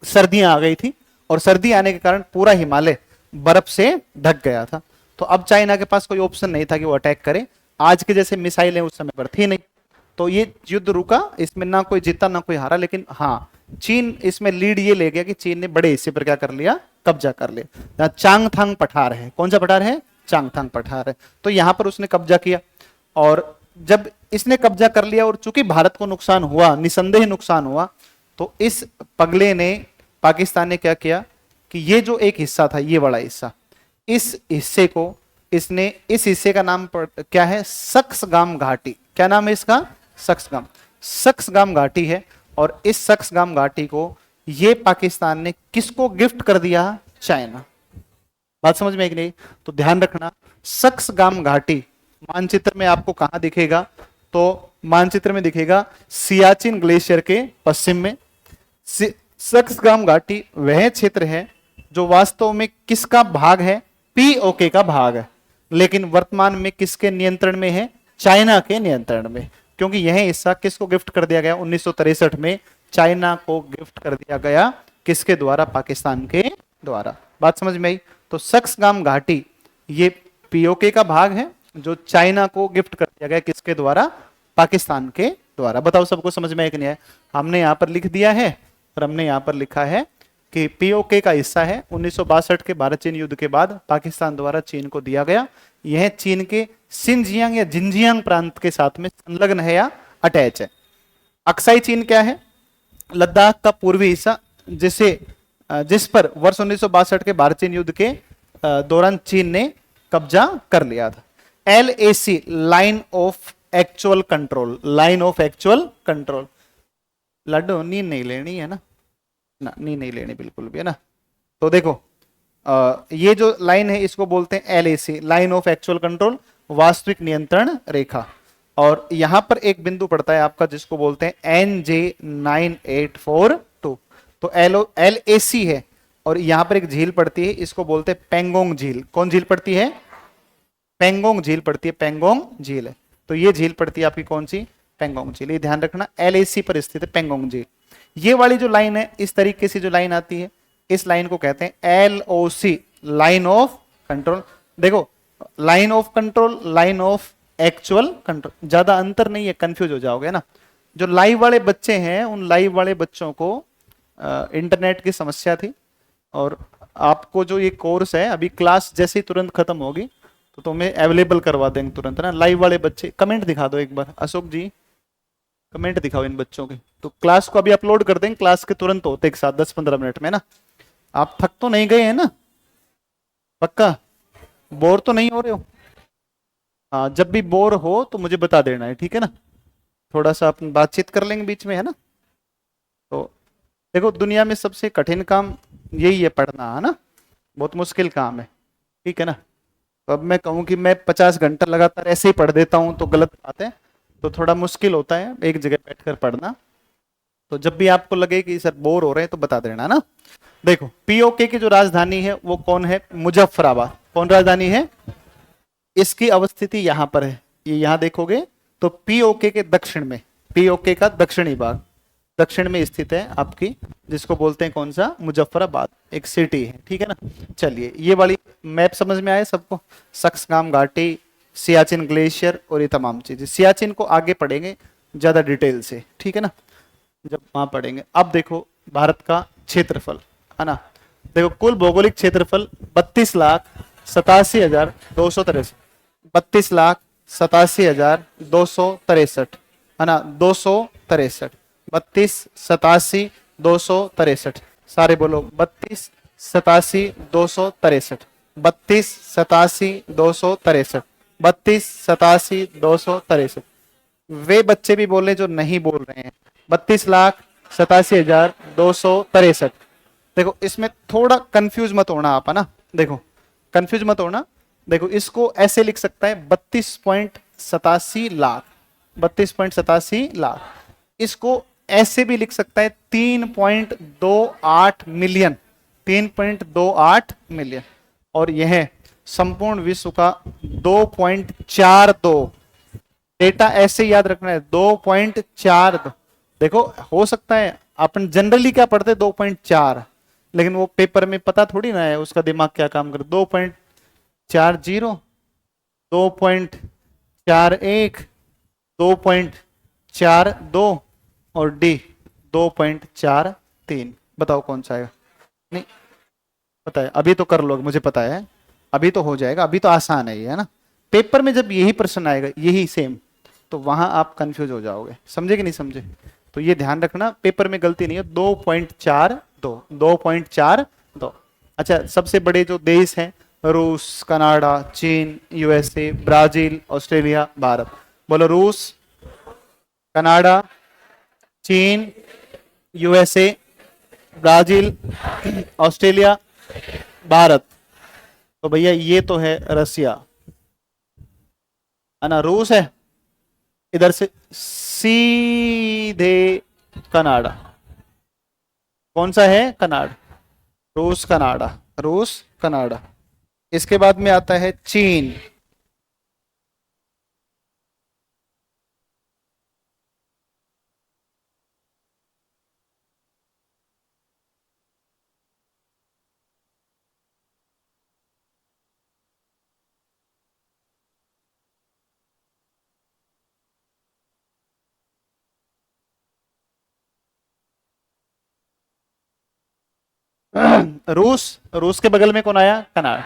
सर्दियां आ गई थी और सर्दी आने के कारण पूरा हिमालय बर्फ से ढक गया था। तो अब चाइना के पास कोई ऑप्शन नहीं था कि वो अटैक करे। आज के जैसे मिसाइलें उस समय पर थी नहीं, तो ये युद्ध रुका, इसमें ना कोई जीता ना कोई हारा। लेकिन हाँ, चीन इसमें लीड ये ले गया कि चीन ने बड़े हिस्से पर क्या कर लिया? कब्जा कर लिया। चांगथांग पठार है, कौन सा पठार है? चांगथांग पठार है। तो यहां पर उसने कब्जा किया, और जब इसने कब्जा कर लिया और चूंकि भारत को नुकसान हुआ, निसंदेह नुकसान हुआ, तो इस पगले ने, पाकिस्तान ने क्या किया कि ये जो एक हिस्सा था, ये बड़ा हिस्सा, इस हिस्से को इसने, इस हिस्से का नाम क्या है? सक्सगाम घाटी। क्या नाम है इसका? सक्सगाम। सक्सगाम घाटी है, और इस सक्सगाम घाटी को ये पाकिस्तान ने किसको गिफ्ट कर दिया? चाइना। बात समझ में आई कि नहीं? तो ध्यान रखना, सक्सगाम घाटी मानचित्र में आपको कहां दिखेगा? तो मानचित्र में दिखेगा सियाचिन ग्लेशियर के पश्चिम में। सक्सगाम घाटी वह क्षेत्र है जो वास्तव में किसका भाग है? पीओके का भाग है, लेकिन वर्तमान में किसके नियंत्रण में है? चाइना के नियंत्रण में। क्योंकि यह हिस्सा किसको गिफ्ट कर दिया गया? 1963 में चाइना को गिफ्ट कर दिया गया। किसके द्वारा? पाकिस्तान के द्वारा। बात समझ में आई? तो सक्सगाम घाटी ये पीओके का भाग है जो चाइना को गिफ्ट कर दिया गया। किसके द्वारा? पाकिस्तान के द्वारा। बताओ सबको समझ में आया कि नहीं आया? हमने यहां पर लिख दिया है, और हमने यहां पर लिखा है कि पीओके का हिस्सा है। 1962 के भारत चीन युद्ध के बाद पाकिस्तान द्वारा चीन को दिया गया। यह चीन के सिंजियांग या जिंजियांग प्रांत के साथ में संलग्न है या अटैच है। अक्साई चीन क्या है? लद्दाख का पूर्वी हिस्सा, जिस पर वर्ष 1962 के भारत चीन युद्ध के दौरान चीन ने कब्जा कर लिया था। LAC, line of actual control. Line of actual control. Laddoo नींद नहीं लेनी है ना? नींद नहीं लेनी बिल्कुल भी, है ना? तो देखो, ये जो लाइन है इसको बोलते हैं LAC, line of actual control, वास्तविक नियंत्रण रेखा। और यहां पर एक बिंदु पड़ता है आपका जिसको बोलते हैं NJ9842। तो LAC है, और यहां पर एक झील पड़ती है, इसको बोलते हैं पेंगोंग झील। कौन झील पड़ती है? पेंगोंग झील पड़ती है, पेंगोंग झील है। तो ये झील पड़ती है आपकी कौन सी? पेंगोंग झील। ये ध्यान रखना, LAC पर स्थित है पेंगोंग झील। ये वाली जो लाइन है, इस तरीके से जो लाइन आती है, इस लाइन को कहते हैं LOC, लाइन ऑफ कंट्रोल। देखो, line of control, line of actual control, ज्यादा अंतर नहीं है, कंफ्यूज हो जाओगे ना। जो लाइव वाले बच्चे हैं, उन लाइव वाले बच्चों को इंटरनेट की समस्या थी, और आपको जो ये कोर्स है, अभी क्लास जैसे ही तुरंत खत्म होगी तो तुम्हें अवेलेबल करवा देंगे तुरंत ना। लाइव वाले बच्चे कमेंट दिखा दो एक बार, अशोक जी कमेंट दिखाओ इन बच्चों के। तो क्लास को अभी अपलोड कर देंगे, क्लास के तुरंत होते एक साथ 10-15 मिनट में ना। आप थक तो नहीं गए हैं ना? पक्का बोर तो नहीं हो रहे हो? हाँ, जब भी बोर हो तो मुझे बता देना है, ठीक है ना? थोड़ा सा अपन बातचीत कर लेंगे बीच में, है ना? तो देखो, दुनिया में सबसे कठिन काम यही है, पढ़ना, है ना? बहुत मुश्किल काम है, ठीक है ना? तो अब मैं कहूँ कि मैं 50 घंटा लगातार ऐसे ही पढ़ देता हूँ तो गलत बात है। तो थोड़ा मुश्किल होता है एक जगह बैठकर पढ़ना। तो जब भी आपको लगे कि सर बोर हो रहे हैं तो बता देना ना। देखो, पीओके की जो राजधानी है वो कौन है? मुजफ्फराबाद। कौन राजधानी है? इसकी अवस्थिति यहां पर है, ये यहां देखोगे तो पीओके के दक्षिण में, पीओके का दक्षिणी भाग दक्षिण में स्थित है आपकी, जिसको बोलते हैं कौन सा? मुजफ्फराबाद, एक सिटी है, ठीक है ना? चलिए, ये वाली मैप समझ में आए सबको? सक्सगाम घाटी, सियाचिन ग्लेशियर और ये तमाम चीजें। सियाचिन को आगे पढ़ेंगे ज्यादा डिटेल से, ठीक है ना, जब वहां पढ़ेंगे। अब देखो भारत का क्षेत्रफल, है ना? देखो, कुल भौगोलिक क्षेत्रफल 32,87,263। 32,87,263 है ना, 263, 32,87,263, सारे बोलो 32,87,263, 32,87,263, 32,87,263। वे बच्चे भी बोले जो नहीं बोल रहे हैं। 32,87,263। देखो इसमें थोड़ा कंफ्यूज मत होना आप, है ना, देखो कंफ्यूज मत होना। देखो इसको ऐसे लिख सकता है 32.87 लाख, 32.87 लाख। इसको ऐसे भी लिख सकता है 3.28 मिलियन, 3.28 मिलियन। और यह संपूर्ण विश्व का 2.42। डेटा ऐसे याद रखना है, 2.42। देखो हो सकता है अपन जनरली क्या पढ़ते 2.4, लेकिन वो पेपर में पता थोड़ी ना है उसका दिमाग क्या काम करे। 2.40, 2.41, 2.42 और डी 2.43। बताओ कौन सा आएगा? नहीं पता है, अभी तो कर लो, मुझे पता है अभी तो हो जाएगा, अभी तो आसान है ये, है ना। पेपर में जब यही प्रश्न आएगा यही सेम, तो वहां आप कंफ्यूज हो जाओगे। समझे कि नहीं समझे? तो ये ध्यान रखना, पेपर में गलती नहीं है। 2.42, 2.42। अच्छा, सबसे बड़े जो देश हैं रूस, कनाडा, चीन, यूएसए, ब्राजील, ऑस्ट्रेलिया, भारत। बोलो रूस, कनाडा, चीन, यूएसए, ब्राजील, ऑस्ट्रेलिया, भारत। तो भैया ये तो है रसिया, है ना, रूस है, इधर से सीधे कनाडा। कौन सा है? कनाडा। रूस, कनाडा, रूस, कनाडा। इसके बाद में आता है चीन। रूस, रूस के बगल में कौन आया? कनाडा।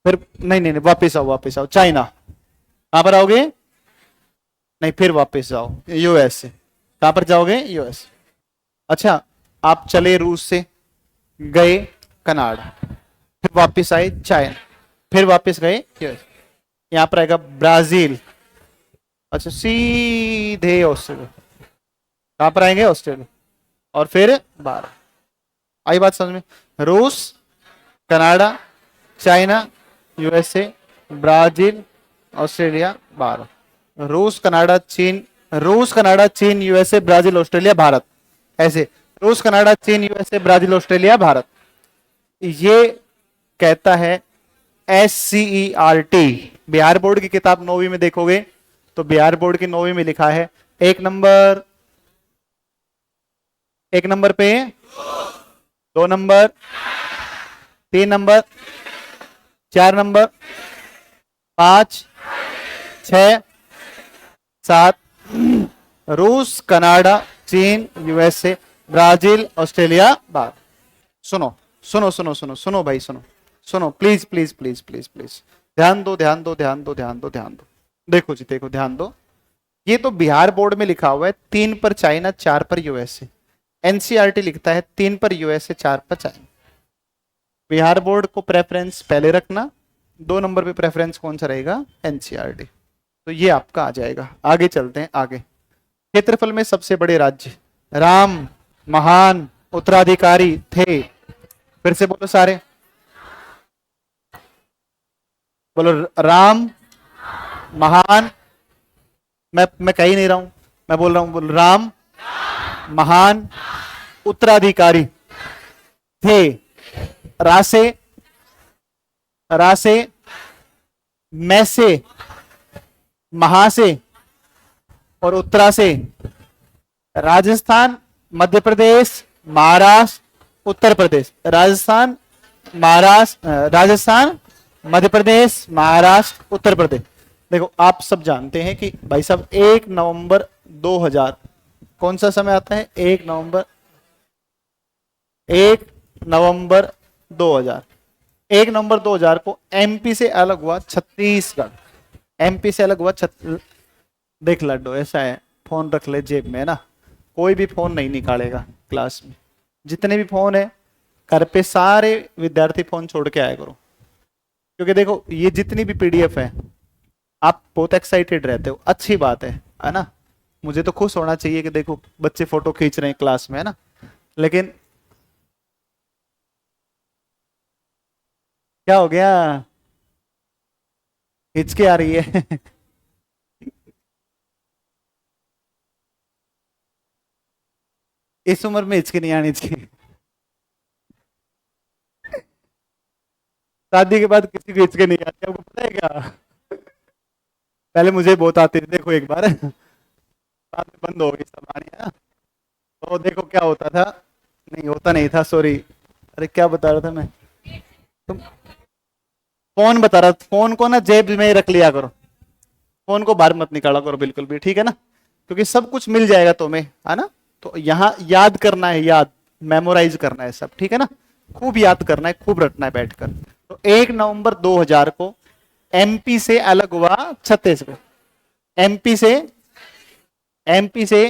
फिर नहीं नहीं नहीं, वापस आओ, वापस आओ, चाइना। कहां पर आओगे? नहीं, फिर वापस जाओ यूएस। कहां पर जाओगे? यूएस। अच्छा, आप चले रूस से, गए कनाडा, फिर वापस आए चाइना, फिर वापस गए यूएस। यहां पर आएगा ब्राजील। अच्छा, सीधे ऑस्ट्रेलिया। कहां पर आएंगे? ऑस्ट्रेलिया। और फिर बाहर। आई बात समझ में? रूस, Canada, China, USA, Brazil, Australia, Bharat. रूस, कनाडा, चीन, रूस, कनाडा, चीन, यूएसए, ब्राजील, ऑस्ट्रेलिया, भारत। ऐसे रूस, कनाडा, चीन, यूएसए, ब्राजील, ऑस्ट्रेलिया, भारत। ये कहता है SCERT। बिहार बोर्ड की किताब 9वीं में देखोगे तो बिहार बोर्ड की 9वीं में लिखा है एक नंबर, एक नंबर पे, 2 नंबर, 3 नंबर, 4 नंबर, 5, 6, 7। रूस, कनाडा, चीन, यूएसए, ब्राजील, ऑस्ट्रेलिया, भारत। सुनो सुनो सुनो सुनो सुनो भाई, सुनो सुनो, please please please please please, ध्यान दो ध्यान दो ध्यान दो ध्यान दो ध्यान दो। देखो जी देखो, ध्यान दो। ये तो बिहार बोर्ड में लिखा हुआ है 3 पर चाइना, 4 पर यूएसए। एनसीईआरटी लिखता है 3 पर यूएसए, 4 पर चाइना। बिहार बोर्ड को प्रेफरेंस पहले रखना, 2 नंबर पे प्रेफरेंस कौन सा रहेगा? एनसीईआरटी। तो ये आपका आ जाएगा। आगे चलते हैं आगे। क्षेत्रफल में सबसे बड़े राज्य। राम महान उत्तराधिकारी थे। फिर से बोलो सारे, बोलो राम महान। मैं कह ही नहीं रहा हूं, मैं बोल रहा हूं, बोल राम महान उत्तराधिकारी थे। रासे, रासे, में से, महा से और उत्तरा से। राजस्थान, मध्य प्रदेश, महाराष्ट्र, उत्तर प्रदेश। राजस्थान, महाराष्ट्र, राजस्थान, मध्य प्रदेश, महाराष्ट्र, उत्तर प्रदेश। देखो आप सब जानते हैं कि भाई साहब 1 नवंबर 2000 कौन सा समय आता है? 1 नवंबर, 1 नवंबर 2000। 1 नवंबर 2000 को एमपी से अलग हुआ छत्तीसगढ़। एमपी से अलग हुआ देख लड्डू ऐसा है, फोन रख ले जेब में, है ना, कोई भी फोन नहीं निकालेगा क्लास में। जितने भी फोन है घर पे, सारे विद्यार्थी फोन छोड़ के आया करो, क्योंकि देखो ये जितनी भी पीडीएफ है, आप बहुत एक्साइटेड रहते हो, अच्छी बात है ना, मुझे तो खुश होना चाहिए कि देखो बच्चे फोटो खींच रहे हैं क्लास में, है ना, लेकिन क्या हो गया, हिचके आ रही है इस उम्र में हिचकी नहीं आनी चाहिए, शादी के बाद किसी को हिचके नहीं आती, आपको पता है क्या? पहले मुझे बहुत आती थी, देखो एक बार बाद में बंद हो गई सब आनी, है ना। तो देखो क्या होता था, नहीं होता नहीं था, सॉरी, अरे क्या बता रहा था मैं, तुम फोन बता रहा, फोन को ना जेब में ही रख लिया करो, फोन को बाहर मत निकाला करो बिल्कुल भी, ठीक है ना, क्योंकि सब कुछ मिल जाएगा तुम्हें, है ना। तो यहाँ याद करना है, याद मेमोराइज करना है सब, ठीक है ना, खूब याद करना है, खूब रटना है बैठकर। तो 1 नवंबर 2000 को एमपी से अलग हुआ छत्तीसगढ़, एमपी से, एमपी से,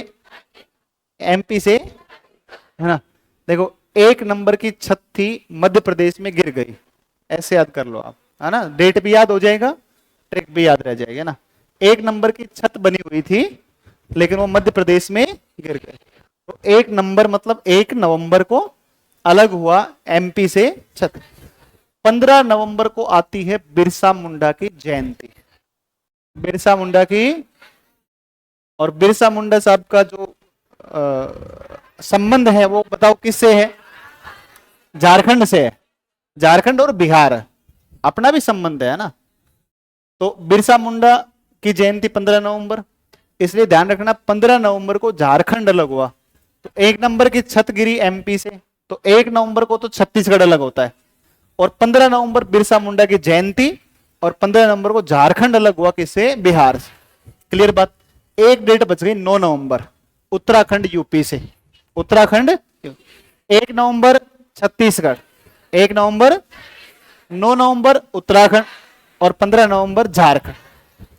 एमपी से, है ना। देखो 1 नंबर की छत थी, मध्य प्रदेश में गिर गई, ऐसे याद कर लो आप, है ना, डेट भी याद हो जाएगा, ट्रिक भी याद रह जाएगा ना। 1 नंबर की छत बनी हुई थी, लेकिन वो मध्य प्रदेश में गिर गए। तो 1 नंबर मतलब 1 नवंबर को अलग हुआ एमपी से छत। 15 नवंबर को आती है बिरसा मुंडा की जयंती, बिरसा मुंडा की, और बिरसा मुंडा साहब का जो संबंध है वो बताओ किससे है? झारखंड से है, झारखंड और बिहार अपना भी संबंध है ना। तो बिरसा मुंडा की जयंती 15 नवंबर, इसलिए ध्यान रखना 15 नवंबर को झारखंड अलग हुआ। तो 1 नंबर की छत गिरी एमपी से, तो 1 नवंबर को तो छत्तीसगढ़ अलग होता है, और 15 नवंबर बिरसा मुंडा की जयंती, और 15 नवंबर को झारखंड अलग हुआ किससे? बिहार से। क्लियर बात। एक डेट बच गई 9 नवंबर, उत्तराखंड यूपी से, उत्तराखंड 1 नवंबर छत्तीसगढ़, 1 नवंबर, 9 नवंबर उत्तराखंड, और 15 नवंबर झारखंड।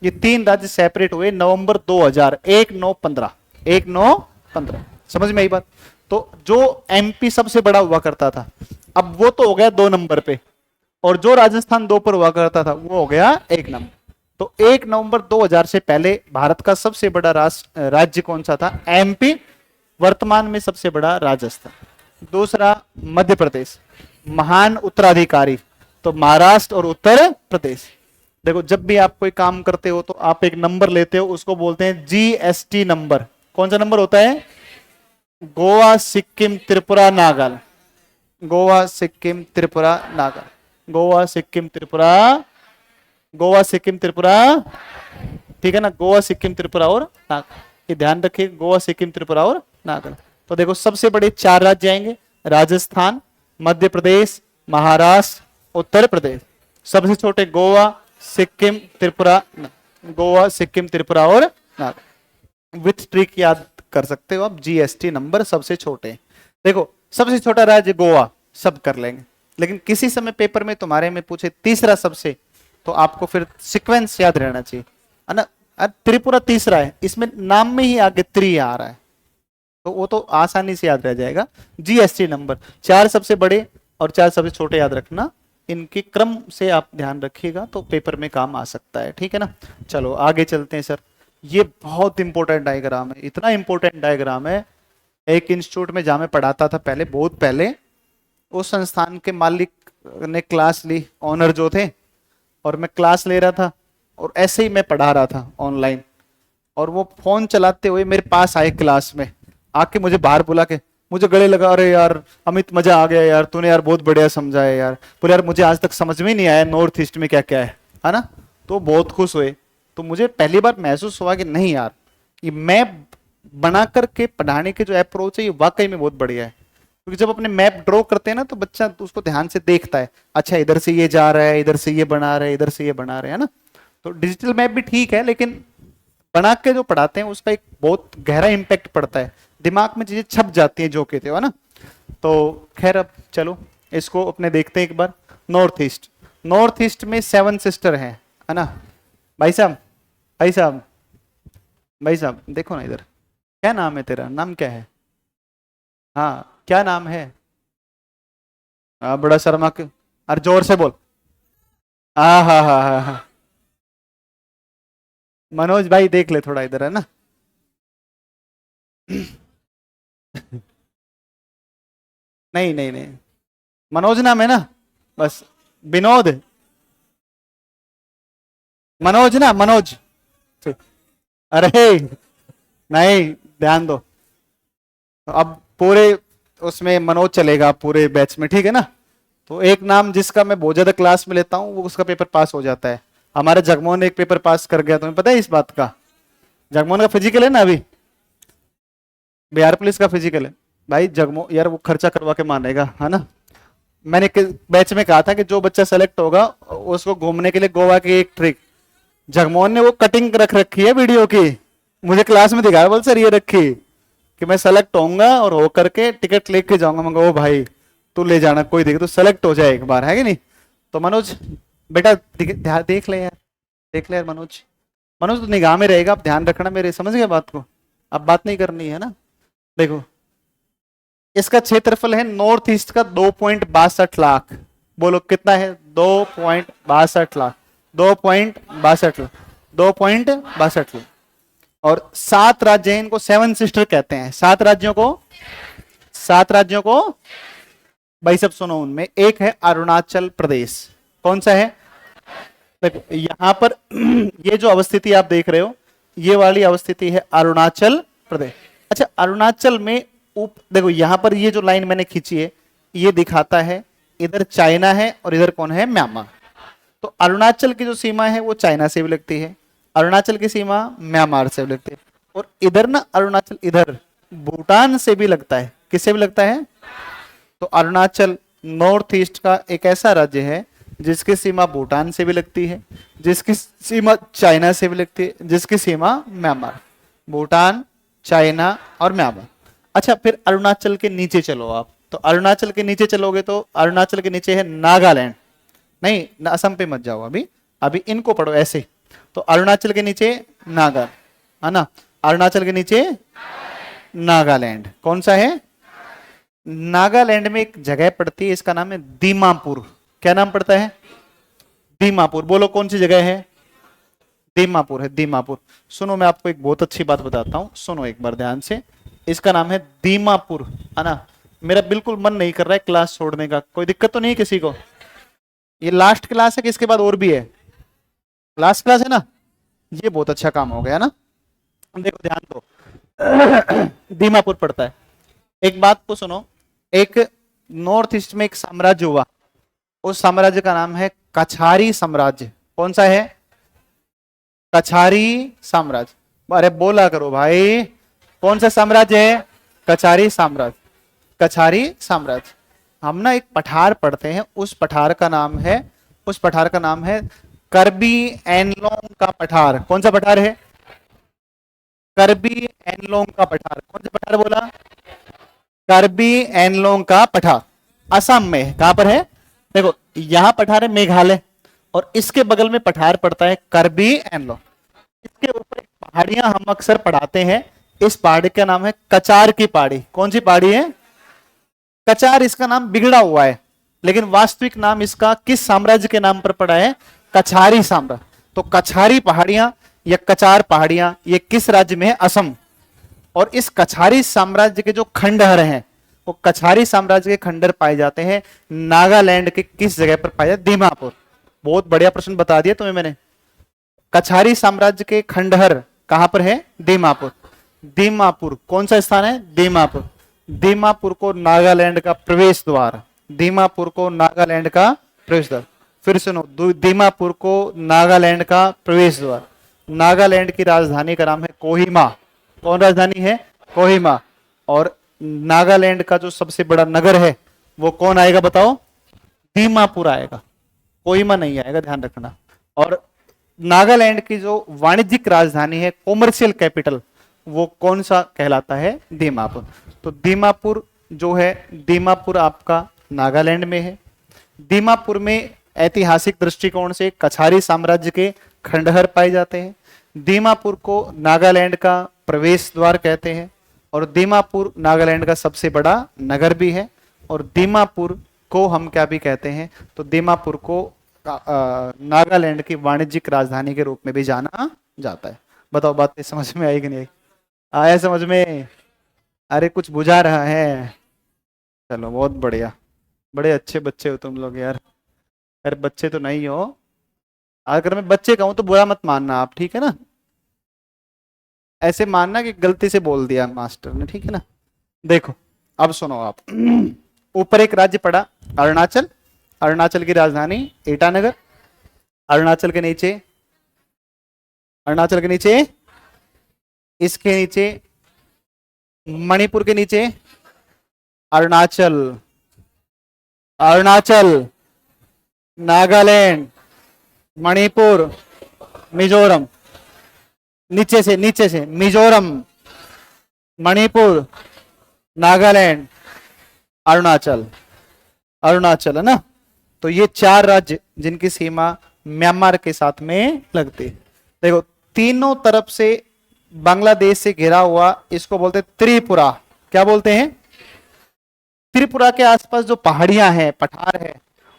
ये 3 राज्य सेपरेट हुए नवंबर 2000, 1/9/15, 1/9/15। समझ में आई बात? तो जो एमपी सबसे बड़ा हुआ करता था, अब वो तो हो गया 2 नंबर पे, और जो राजस्थान 2 पर हुआ करता था वो हो गया 1 नंबर। तो 1 नवंबर 2000 से पहले भारत का सबसे बड़ा राज्य कौन सा था? एमपी। वर्तमान में सबसे बड़ा राजस्थान। दूसरा मध्य प्रदेश, महान उत्तराधिकारी तो महाराष्ट्र और उत्तर प्रदेश। देखो जब भी आप कोई काम करते हो तो आप एक नंबर लेते हो, उसको बोलते हैं जीएसटी नंबर। कौन सा नंबर होता है? गोवा, सिक्किम, त्रिपुरा, नागालैंड, गोवा, सिक्किम, त्रिपुरा, नागालैंड, गोवा, सिक्किम, त्रिपुरा, गोवा, सिक्किम, त्रिपुरा, ठीक है ना, गोवा, सिक्किम, त्रिपुरा और नागालैंड। ये ध्यान रखिए, गोवा, सिक्किम, त्रिपुरा और नागालैंड। तो देखो सबसे बड़े 4 राज्य आएंगे, राजस्थान, मध्य प्रदेश, महाराष्ट्र, उत्तर प्रदेश। सबसे छोटे गोवा, सिक्किम, त्रिपुरा, गोवा, सिक्किम, त्रिपुरा और नागालैंड। विथ ट्रिक याद कर सकते हो आप, जीएसटी नंबर सबसे छोटे। देखो सबसे छोटा राज्य गोवा, सब कर लेंगे, लेकिन किसी समय पेपर में तुम्हारे में पूछे तीसरा सबसे, तो आपको फिर सीक्वेंस याद रहना चाहिए, है ना। त्रिपुरा तीसरा है, इसमें नाम में ही आगे त्रि आ रहा है, तो वो तो आसानी से याद रह जाएगा। जीएसटी नंबर 4 सबसे बड़े और 4 सबसे छोटे याद रखना, इनके क्रम से आप ध्यान रखिएगा तो पेपर में काम आ सकता है, ठीक है ना। चलो आगे चलते हैं सर। ये बहुत इंपॉर्टेंट डायग्राम है, इतना इंपॉर्टेंट डायग्राम है। एक इंस्टीट्यूट में जहां मैं पढ़ाता था पहले, बहुत पहले, उस संस्थान के मालिक ने क्लास ली, ऑनर जो थे, और मैं क्लास ले रहा था, और ऐसे ही मैं पढ़ा रहा था ऑनलाइन, और वो फोन चलाते हुए मेरे पास आए क्लास में, आके मुझे बाहर बुला के मुझे गले लगा, अरे यार अमित मजा आ गया यार, तूने यार बहुत बढ़िया समझाया यार, पर यार मुझे आज तक समझ में नहीं आया नॉर्थ ईस्ट में क्या क्या है ना। तो बहुत खुश हुए। तो मुझे पहली बार महसूस हुआ कि नहीं यार, ये मैप बना करके पढ़ाने के जो अप्रोच है ये वाकई में बहुत बढ़िया है। क्योंकि जब अपने मैप ड्रॉ करते हैं ना तो बच्चा तो उसको ध्यान से देखता है, अच्छा इधर से ये जा रहा है, इधर से ये बना रहे हैं, इधर से ये बना रहे हैं ना। तो डिजिटल मैप भी ठीक है, लेकिन बना के जो पढ़ाते हैं उसका एक बहुत गहरा इंपैक्ट पड़ता है, दिमाग में चीजें छप जाती हैं जो कहते हो, है ना। तो खैर अब चलो इसको अपने देखते हैं एक बार। नॉर्थ ईस्ट, नॉर्थ ईस्ट में 7 सिस्टर हैं, है ना। भाई साहब, भाई साहब, भाई साहब देखो ना इधर, क्या नाम है तेरा, नाम क्या है? हाँ क्या नाम है? बड़ा शर्मा के, अरे जोर से बोल। हाँ हाँ हाँ हाँ हाँ। मनोज भाई देख ले थोड़ा इधर, है ना। नहीं नहीं नहीं, मनोज नाम है ना, बस। विनोद, मनोज ना, मनोज। ठीक। अरे नहीं, ध्यान दो। अब पूरे उसमें मनोज चलेगा पूरे बैच में, ठीक है ना। तो एक नाम जिसका मैं बहुत ज्यादा क्लास में लेता हूँ वो उसका पेपर पास हो जाता है। हमारे जगमोहन ने एक पेपर पास कर गया, तुम्हें पता है इस बात का? जगमोहन का फिजिकल है ना अभी, बिहार पुलिस का फिजिकल है। भाई जगमोहन यार वो खर्चा करवा के मानेगा, है ना। मैंने बैच में कहा था कि जो बच्चा सेलेक्ट होगा उसको घूमने के लिए गोवा की एक ट्रिक, जगमोहन ने वो कटिंग रख रखी है वीडियो की, मुझे क्लास में दिखाया, बोल सर ये रखी कि मैं सेलेक्ट होऊंगा और हो करके टिकट लेके जाऊंगा। मैं ओ भाई तू ले जाना, कोई दिक्कत, तू सेलेक्ट हो जाए एक बार, है कि नहीं। तो मनोज बेटा देख ले यार, देख ले यार मनोज। मनोज तो निगाह में रहेगा, आप ध्यान रखना मेरे, समझ गए बात को। अब बात नहीं करनी है ना। देखो इसका क्षेत्रफल है नॉर्थ ईस्ट का 2.62 लाख। बोलो कितना है? 2.62 लाख, 2.62 लाख, 2.62 लाख। और 7 राज्य हैं, इनको 7 सिस्टर कहते हैं। 7 राज्यों को, 7 राज्यों को भाई सब सुनो, उनमें एक है अरुणाचल प्रदेश। कौन सा है? देखो यहां पर ये जो अवस्थिति आप देख रहे हो, ये वाली अवस्थिति है अरुणाचल प्रदेश। अच्छा अरुणाचल में देखो यहां पर ये जो लाइन मैंने खींची है, ये दिखाता है इधर चाइना है और इधर कौन है? म्यांमार। तो अरुणाचल की जो सीमा है वो चाइना से भी लगती है, अरुणाचल की सीमा म्यांमार से भी लगती है, और इधर ना अरुणाचल इधर भूटान से भी लगता है। किससे भी लगता है? तो अरुणाचल नॉर्थ ईस्ट का एक ऐसा राज्य है जिसकी सीमा भूटान से भी लगती है, जिसकी सीमा चाइना से भी लगती है, जिसकी सीमा म्यांमार। भूटान, चाइना और म्यांमार। अच्छा फिर अरुणाचल के नीचे चलो आप, तो अरुणाचल के नीचे चलोगे तो अरुणाचल के नीचे है नागालैंड। नहीं असम पे मत जाओ अभी, अभी इनको पढ़ो ऐसे। तो अरुणाचल के नीचे नागा, है ना, अरुणाचल के नीचे नागालैंड। कौन सा है? नागालैंड में एक जगह पड़ती है, इसका नाम है दीमापुर। क्या नाम पड़ता है? दीमापुर। बोलो कौन सी जगह है? दीमापुर है, दीमापुर। सुनो मैं आपको एक बहुत अच्छी बात बताता हूं, सुनो एक बार ध्यान से। इसका नाम है दीमापुर, है ना। मेरा बिल्कुल मन नहीं कर रहा है क्लास छोड़ने का, कोई दिक्कत तो नहीं किसी को? ये लास्ट क्लास है कि इसके बाद और भी है? लास्ट क्लास है ना, ये बहुत अच्छा काम हो गया ना। देखो ध्यान दो, दीमापुर पड़ता है। एक बात को सुनो, एक नॉर्थ ईस्ट में एक साम्राज्य हुआ, उस साम्राज्य का नाम है कछारी साम्राज्य। कौन सा है? कछारी साम्राज्य। अरे बोला करो भाई, कौन सा साम्राज्य है? कछारी साम्राज्य। कछारी साम्राज्य। हम ना एक पठार पढ़ते हैं, उस पठार का नाम है, उस पठार का नाम है करबी एनलोंग का पठार। कौन सा पठार है? करबी एनलोंग का पठार। कौन सा पठार बोला? करबी एनलोंग का पठार। असम में है। कहां पर है? देखो यहां पठार है मेघालय, और इसके बगल में पठार पड़ता है करबी एनलोंग। इसके ऊपर एक पहाड़ियां हम अक्सर पढ़ाते हैं, इस पहाड़ी का नाम है कचार की पहाड़ी। कौन सी पहाड़ी है? कचार इसका नाम बिगड़ा हुआ है, लेकिन वास्तविक नाम इसका किस साम्राज्य के नाम पर पड़ा है? कछारी साम्राज्य। तो कछारी पहाड़ियां या कचार पहाड़ियां ये किस राज्य में है? असम। और इस कछारी साम्राज्य के जो खंडहर हैं, वो कछारी साम्राज्य के खंडहर पाए जाते हैं नागालैंड के किस जगह पर पाए जाते? दीमापुर। बहुत बढ़िया प्रश्न बता दिया तुम्हें मैंने। कछारी साम्राज्य के खंडहर कहां पर है? दीमापुर। दीमापुर कौन सा स्थान है? दीमापुर। दीमापुर को नागालैंड का प्रवेश द्वार, दीमापुर को नागालैंड का प्रवेश द्वार। फिर सुनो, दीमापुर को नागालैंड का प्रवेश द्वार। नागालैंड की राजधानी का नाम है कोहिमा। कौन राजधानी है? कोहिमा। और नागालैंड का जो सबसे बड़ा नगर है वो कौन आएगा बताओ? दीमापुर आएगा, कोहिमा नहीं आएगा, ध्यान रखना। और नागालैंड की जो वाणिज्यिक राजधानी है, कॉमर्शियल कैपिटल, वो कौन सा कहलाता है? दीमापुर। तो दीमापुर जो है, दीमापुर आपका नागालैंड में है। दीमापुर में ऐतिहासिक दृष्टिकोण से कछारी साम्राज्य के खंडहर पाए जाते हैं। दीमापुर को नागालैंड का प्रवेश द्वार कहते हैं, और दीमापुर नागालैंड का सबसे बड़ा नगर भी है। और दीमापुर को हम क्या भी कहते हैं, तो दीमापुर को नागालैंड की वाणिज्यिक राजधानी के रूप में भी जाना जाता है। बताओ बात समझ में आई कि नहीं आई? आया समझ में? अरे कुछ बुझा रहा है? चलो बहुत बढ़िया, बड़े अच्छे बच्चे हो तुम लोग यार। अरे बच्चे तो नहीं हो, अगर मैं बच्चे कहूं तो बुरा मत मानना आप, ठीक है ना? ऐसे मानना कि गलती से बोल दिया मास्टर ने, ठीक है ना? देखो अब सुनो आप। ऊपर एक राज्य पड़ा अरुणाचल, अरुणाचल की राजधानी ईटानगर। अरुणाचल के नीचे, अरुणाचल के नीचे, इसके नीचे मणिपुर के नीचे अरुणाचल, अरुणाचल, नागालैंड, मणिपुर, मिजोरम। नीचे से मिजोरम, मणिपुर, नागालैंड, अरुणाचल। अरुणाचल है ना? तो ये 4 राज्य जिनकी सीमा म्यांमार के साथ में लगती है। देखो तीनों तरफ से बांग्लादेश से घिरा हुआ, इसको बोलते हैं त्रिपुरा। क्या बोलते हैं? त्रिपुरा के आसपास जो पहाड़ियां हैं, पठार है,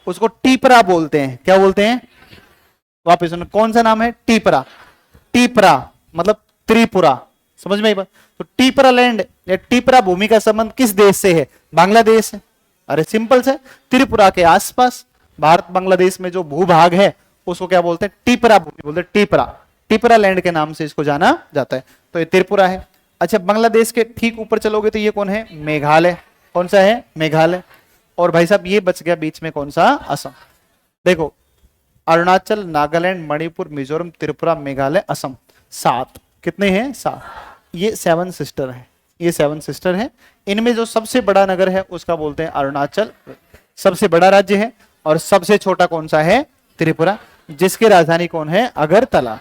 उसको टीपरा बोलते हैं। क्या बोलते हैं? वापिस सुनो, कौन सा नाम है? टीपरा। टीपरा मतलब त्रिपुरा। समझ में आई बात? तो टीपरा लैंड या टीपरा भूमि का संबंध किस देश से है? बांग्लादेश से। अरे सिंपल से, त्रिपुरा के आसपास भारत बांग्लादेश में जो भूभाग है उसको क्या बोलते हैं? टीपरा भूमि बोलते हैं। टीपरा, टीपरा लैंड के नाम से इसको जाना जाता है। तो ये त्रिपुरा है। अच्छा, बांग्लादेश के ठीक ऊपर चलोगे तो ये कौन है? मेघालय। कौन सा है? मेघालय। और भाई साहब ये बच गया बीच में कौन सा? असम। देखो अरुणाचल, नागालैंड, मणिपुर, मिजोरम, त्रिपुरा, मेघालय, असम। 7। कितने हैं? 7। ये 7 सिस्टर है, ये 7 सिस्टर है। इनमें जो सबसे बड़ा नगर है उसका बोलते हैं अरुणाचल, सबसे बड़ा राज्य है। और सबसे छोटा कौन सा है? त्रिपुरा, जिसकी राजधानी कौन है? अगरतला।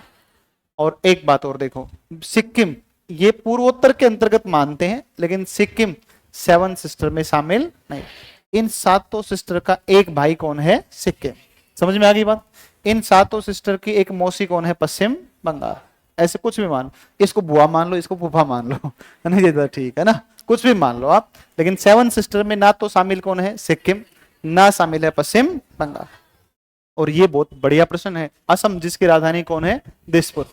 और एक बात और देखो, सिक्किम ये पूर्वोत्तर के अंतर्गत मानते हैं, लेकिन सिक्किम 7 सिस्टर में शामिल नहीं। इन 7 सिस्टर का एक भाई कौन है? सिक्किम। समझ में आ गई बात? इन 7 सिस्टर की एक मौसी कौन है? पश्चिम बंगाल। ऐसे कुछ भी मान, इसको बुआ मान लो, इसको फूफा मान लो, नहीं तो ठीक है ना? कुछ भी मान लो आप, लेकिन 7 सिस्टर में ना तो शामिल कौन है? सिक्किम, ना शामिल है पश्चिम बंगाल। और ये बहुत बढ़िया प्रश्न है। असम जिसकी राजधानी कौन है? दिसपुर।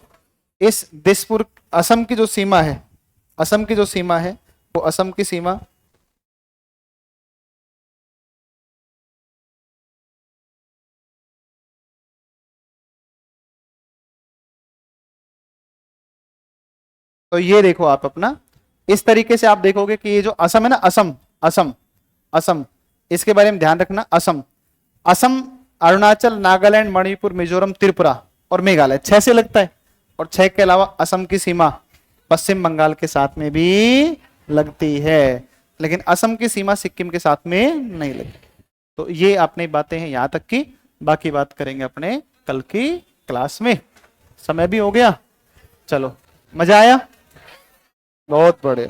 इस दिसपुर, असम की जो सीमा है, असम की जो सीमा है वो असम की सीमा तो ये देखो आप अपना, इस तरीके से आप देखोगे कि ये जो असम है ना, असम, असम, असम, इसके बारे में ध्यान रखना। असम, असम, अरुणाचल, नागालैंड, मणिपुर, मिजोरम, त्रिपुरा और मेघालय 6 से लगता है। और 6 के अलावा असम की सीमा पश्चिम बंगाल के साथ में भी लगती है, लेकिन असम की सीमा सिक्किम के साथ में नहीं लगती। तो ये आपने बातें हैं यहां तक की, बाकी बात करेंगे अपने कल की क्लास में। समय भी हो गया, चलो, मजा आया? बहुत बढ़िया।